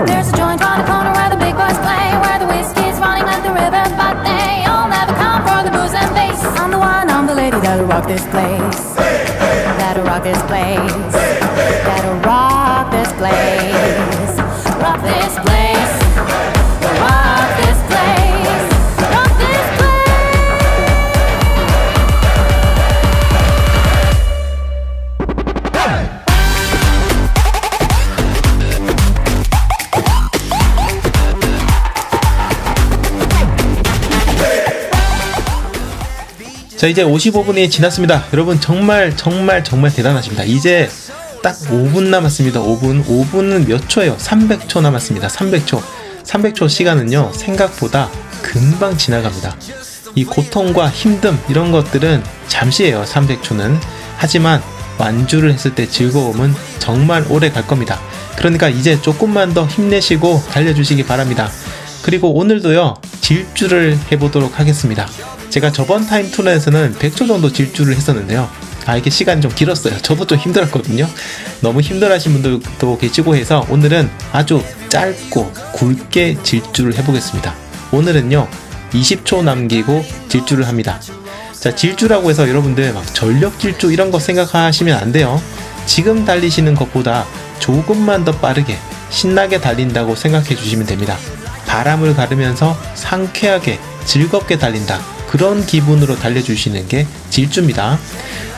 There's a joint on the corner where the big boys play, where the whiskey's running like the river, but they all never come for the booze and bass. I'm the one, I'm the lady that'll rock this place. That'll rock this place. That'll rock this place. Rock this place. Rock this place. Rock this place. 자, 이제 55분이 지났습니다. 여러분 정말 대단하십니다. 이제 딱 5분 남았습니다. 5분은 몇 초예요? 300초 남았습니다. 300초 시간은요, 생각보다 금방 지나갑니다. 이 고통과 힘듦 이런 것들은 잠시예요. 300초는. 하지만 완주를 했을 때 즐거움은 정말 오래 갈 겁니다. 그러니까 이제 조금만 더 힘내시고 달려주시기 바랍니다. 그리고 오늘도요, 질주를 해보도록 하겠습니다. 제가 저번 타임 투런에서는 100초 정도 질주를 했었는데요. 이게 시간이 좀 길었어요. 저도 좀 힘들었거든요. 너무 힘들어하신 분들도 계시고 해서 오늘은 아주 짧고 굵게 질주를 해보겠습니다. 오늘은요, 20초 남기고 질주를 합니다. 자, 질주라고 해서 여러분들 막 전력 질주 이런 거 생각하시면 안 돼요. 지금 달리시는 것보다 조금만 더 빠르게 신나게 달린다고 생각해 주시면 됩니다. 바람을 가르면서 상쾌하게 즐겁게 달린다, 그런 기분으로 달려주시는 게 질주입니다.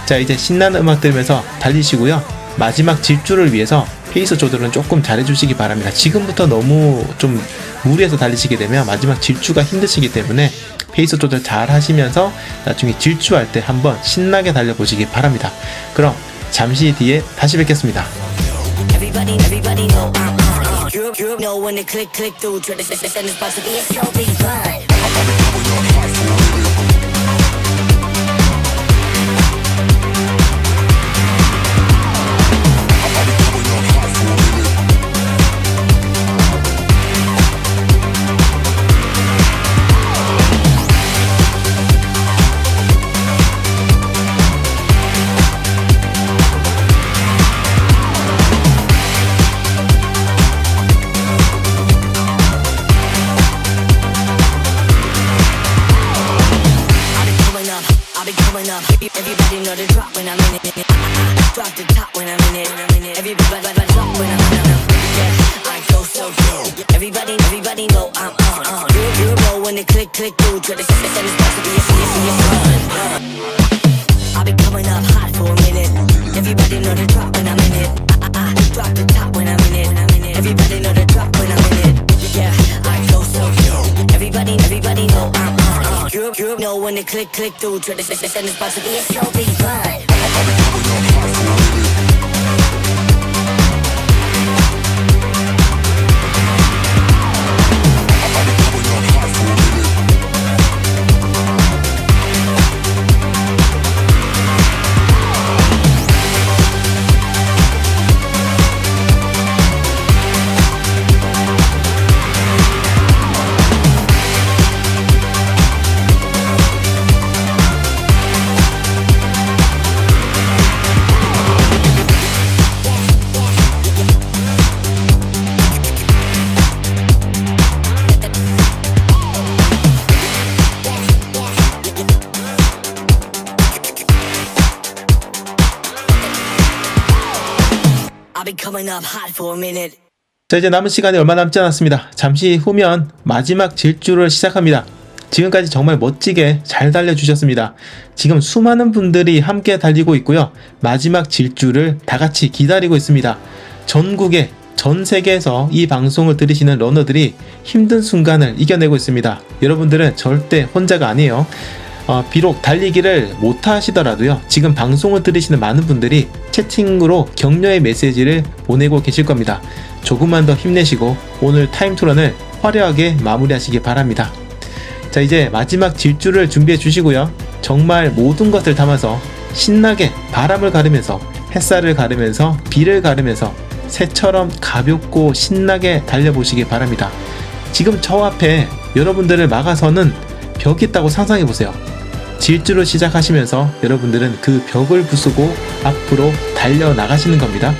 자, 이제 신나는 음악 들으면서 달리시고요. 마지막 질주를 위해서 페이스 조절은 조금 잘해주시기 바랍니다. 지금부터 너무 좀 무리해서 달리시게 되면 마지막 질주가 힘드시기 때문에 페이스 조절 잘 하시면서 나중에 질주할 때 한번 신나게 달려보시기 바랍니다. 그럼 잠시 뒤에 다시 뵙겠습니다. Everybody know you know when it click through to the system is supposed to be a so big fun. Everybody know the drop when I'm in it. Drop the top when I'm in it. Everybody drop when I'm in it. Yeah, I go so good. Everybody know I'm on. You know when it click through to the system is supposed to be a fun. I'll be coming up hot for a minute. Everybody know the drop when I'm in it. Drop the top when I'm in it. Everybody know the drop when I'm in it. Yeah, I go so good. Everybody know I'm on. You know when it click through to the system is supposed to be a so big fun. I'll be coming up hot for a minute. 자, 이제 남은 시간이 얼마 남지 않았습니다. 잠시 후면 마지막 질주를 시작합니다. 지금까지 정말 멋지게 잘 달려주셨습니다. 지금 수많은 분들이 함께 달리고 있고요. 마지막 질주를 다 같이 기다리고 있습니다. 전국에, 전 세계에서 이 방송을 들으시는 러너들이 힘든 순간을 이겨내고 있습니다. 여러분들은 절대 혼자가 아니에요. 비록 달리기를 못하시더라도요, 지금 방송을 들으시는 많은 분들이 채팅으로 격려의 메시지를 보내고 계실 겁니다. 조금만 더 힘내시고 오늘 타임투런을 화려하게 마무리하시기 바랍니다. 자, 이제 마지막 질주를 준비해 주시고요. 정말 모든 것을 담아서 신나게 바람을 가르면서, 햇살을 가르면서, 비를 가르면서 새처럼 가볍고 신나게 달려보시기 바랍니다. 지금 저 앞에 여러분들을 막아서는 벽이 있다고 상상해 보세요. 질주를 시작하시면서 여러분들은 그 벽을 부수고 앞으로 달려나가시는 겁니다.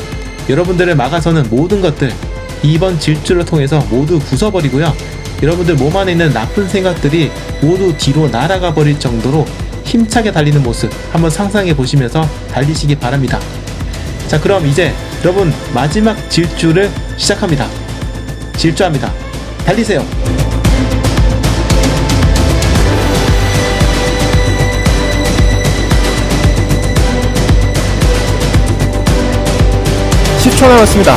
여러분들을 막아서는 모든 것들 이번 질주를 통해서 모두 부숴버리고요. 여러분들 몸 안에 있는 나쁜 생각들이 모두 뒤로 날아가 버릴 정도로 힘차게 달리는 모습 한번 상상해 보시면서 달리시기 바랍니다. 자, 그럼 이제 여러분 마지막 질주를 시작합니다. 질주합니다. 달리세요. 초 남았습니다.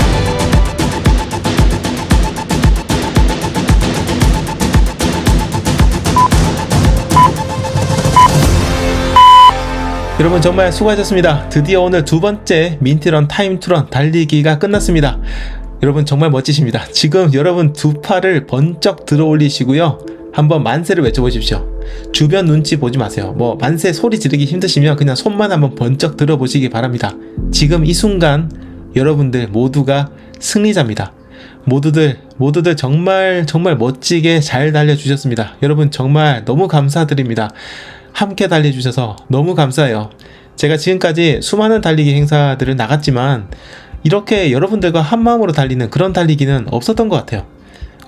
여러분 정말 수고하셨습니다. 드디어 오늘 두 번째 민티런 타임투런 달리기가 끝났습니다. 여러분 정말 멋지십니다. 지금 여러분 두 팔을 번쩍 들어 올리시고요. 한번 만세를 외쳐보십시오. 주변 눈치 보지 마세요. 뭐 만세 소리 지르기 힘드시면 그냥 손만 한번 번쩍 들어 보시기 바랍니다. 지금 이 순간 여러분들 모두가 승리자입니다. 모두들 정말 멋지게 잘 달려주셨습니다. 여러분 정말 너무 감사드립니다. 함께 달려주셔서 너무 감사해요. 제가 지금까지 수많은 달리기 행사들을 나갔지만 이렇게 여러분들과 한마음으로 달리는 그런 달리기는 없었던 것 같아요.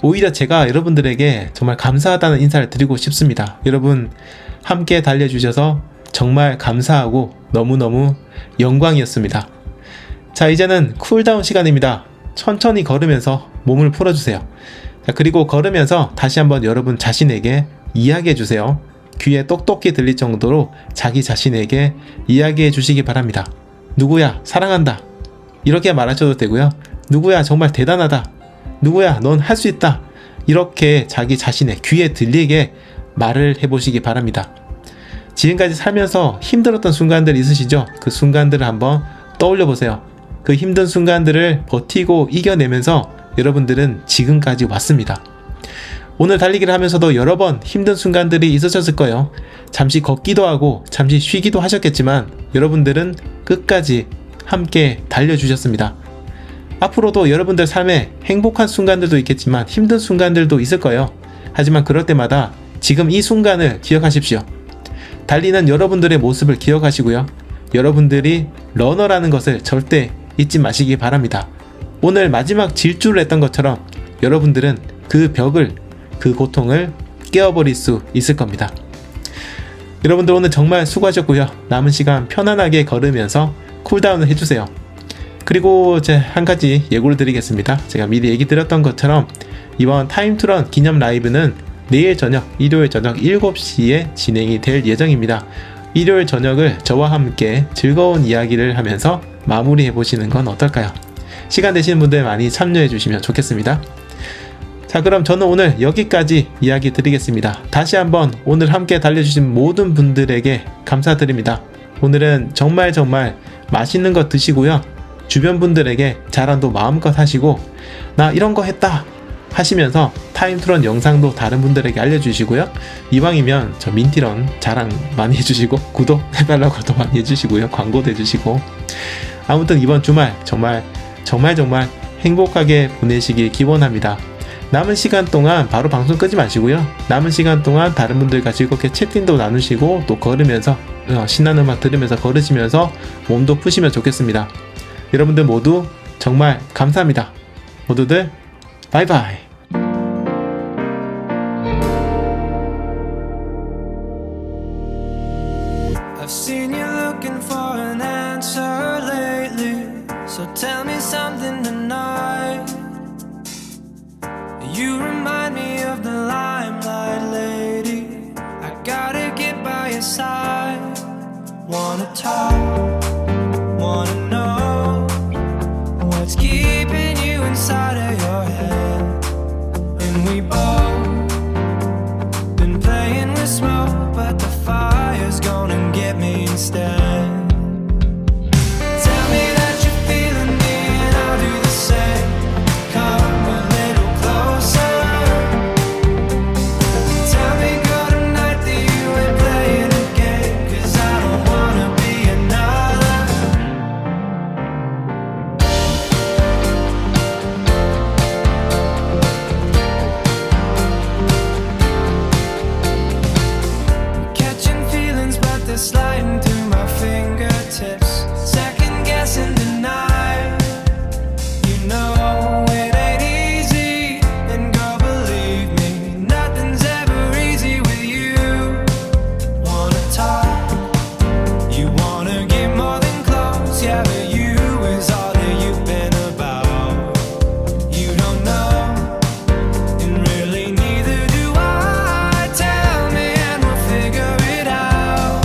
오히려 제가 여러분들에게 정말 감사하다는 인사를 드리고 싶습니다. 여러분 함께 달려주셔서 정말 감사하고 너무너무 영광이었습니다. 자, 이제는 쿨다운 시간입니다. 천천히 걸으면서 몸을 풀어주세요. 자, 그리고 걸으면서 다시 한번 여러분 자신에게 이야기해주세요. 귀에 똑똑히 들릴 정도로 자기 자신에게 이야기해 주시기 바랍니다. 누구야, 사랑한다. 이렇게 말하셔도 되고요. 누구야, 정말 대단하다. 누구야, 넌 할 수 있다. 이렇게 자기 자신의 귀에 들리게 말을 해보시기 바랍니다. 지금까지 살면서 힘들었던 순간들 있으시죠? 그 순간들을 한번 떠올려 보세요. 그 힘든 순간들을 버티고 이겨내면서 여러분들은 지금까지 왔습니다. 오늘 달리기를 하면서도 여러 번 힘든 순간들이 있으셨을 거예요. 잠시 걷기도 하고 잠시 쉬기도 하셨겠지만 여러분들은 끝까지 함께 달려주셨습니다. 앞으로도 여러분들 삶에 행복한 순간들도 있겠지만 힘든 순간들도 있을 거예요. 하지만 그럴 때마다 지금 이 순간을 기억하십시오. 달리는 여러분들의 모습을 기억하시고요. 여러분들이 러너라는 것을 절대 잊지 마시기 바랍니다. 오늘 마지막 질주를 했던 것처럼 여러분들은 그 벽을, 그 고통을 깨워버릴 수 있을 겁니다. 여러분들 오늘 정말 수고하셨고요. 남은 시간 편안하게 걸으면서 쿨다운을 해주세요. 그리고 제 한 가지 예고를 드리겠습니다. 제가 미리 얘기 드렸던 것처럼 이번 타임투런 기념 라이브는 내일 저녁, 일요일 저녁 7시에 진행이 될 예정입니다. 일요일 저녁을 저와 함께 즐거운 이야기를 하면서 마무리해 보시는 건 어떨까요? 시간 되시는 분들 많이 참여해 주시면 좋겠습니다. 자, 그럼 저는 오늘 여기까지 이야기 드리겠습니다. 다시 한번 오늘 함께 달려주신 모든 분들에게 감사드립니다. 오늘은 정말 맛있는 거 드시고요. 주변 분들에게 자랑도 마음껏 하시고 나 이런 거 했다 하시면서 타임투런 영상도 다른 분들에게 알려주시고요. 이왕이면 저 민티런 자랑 많이 해주시고 구독해달라고도 많이 해주시고요. 광고도 해주시고 아무튼 이번 주말 정말 행복하게 보내시길 기원합니다. 남은 시간 동안 바로 방송 끄지 마시고요. 남은 시간 동안 다른 분들과 즐겁게 채팅도 나누시고 또 걸으면서 신나는 음악 들으면서 걸으시면서 몸도 푸시면 좋겠습니다. 여러분들 모두 정말 감사합니다. 모두들 바이바이. I've seen you looking for an answer lately, so tell me something tonight. You remind me of the limelight lady. I gotta get by your side. Wanna talk, wanna know what's keeping you inside of your head. And we both been playing with smoke, but the fire's gonna get me instead. Tell me that you're feeling me and I'll do the same. Come a little closer. Tell me good night that you ain't playing a game, 'cause I don't wanna be another. Catching feelings, but they're sliding through my fingertips. Second guessing tonight. You know it ain't easy, and girl, believe me, nothing's ever easy with you. Wanna talk, you wanna get more than close, yeah, but you is all that you've been about. You don't know, and really neither do I. Tell me and we'll figure it out.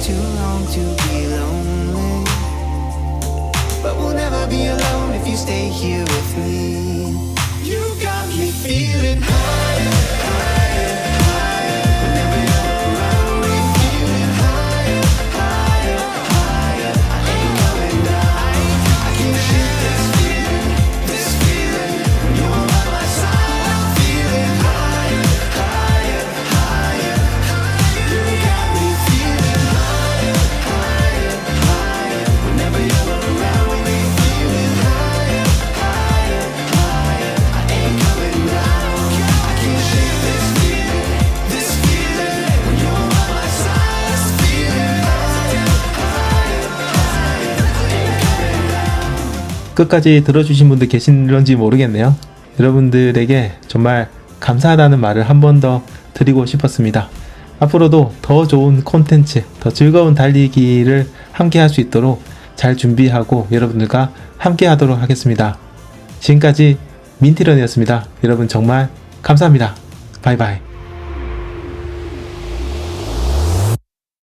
too long to be lonely, but we'll never be alone if you stay here with me. You got me feeling higher, higher, higher. Whenever you're around me, feeling higher, higher, higher. I ain't coming down. I can't shake this feeling, this feeling. When you're by my side, I'm feeling higher, higher, higher, higher. You got me feeling higher, higher, higher. Whenever you're around me, feeling higher, higher, higher. I ain't coming down. I can't shake this feeling, this feeling. When you're by my side, I'm feeling higher, higher, higher. I ain't coming down. 끝까지 들어주신 분들 계신런지 모르겠네요. 여러분들에게 정말 감사하다는 말을 한 번 더 드리고 싶었습니다. 앞으로도 더 좋은 콘텐츠, 더 즐거운 달리기를 함께 할 수 있도록 잘 준비하고 여러분들과 함께 하도록 하겠습니다. 지금까지 민티런이었습니다. 여러분 정말 감사합니다. 바이바이.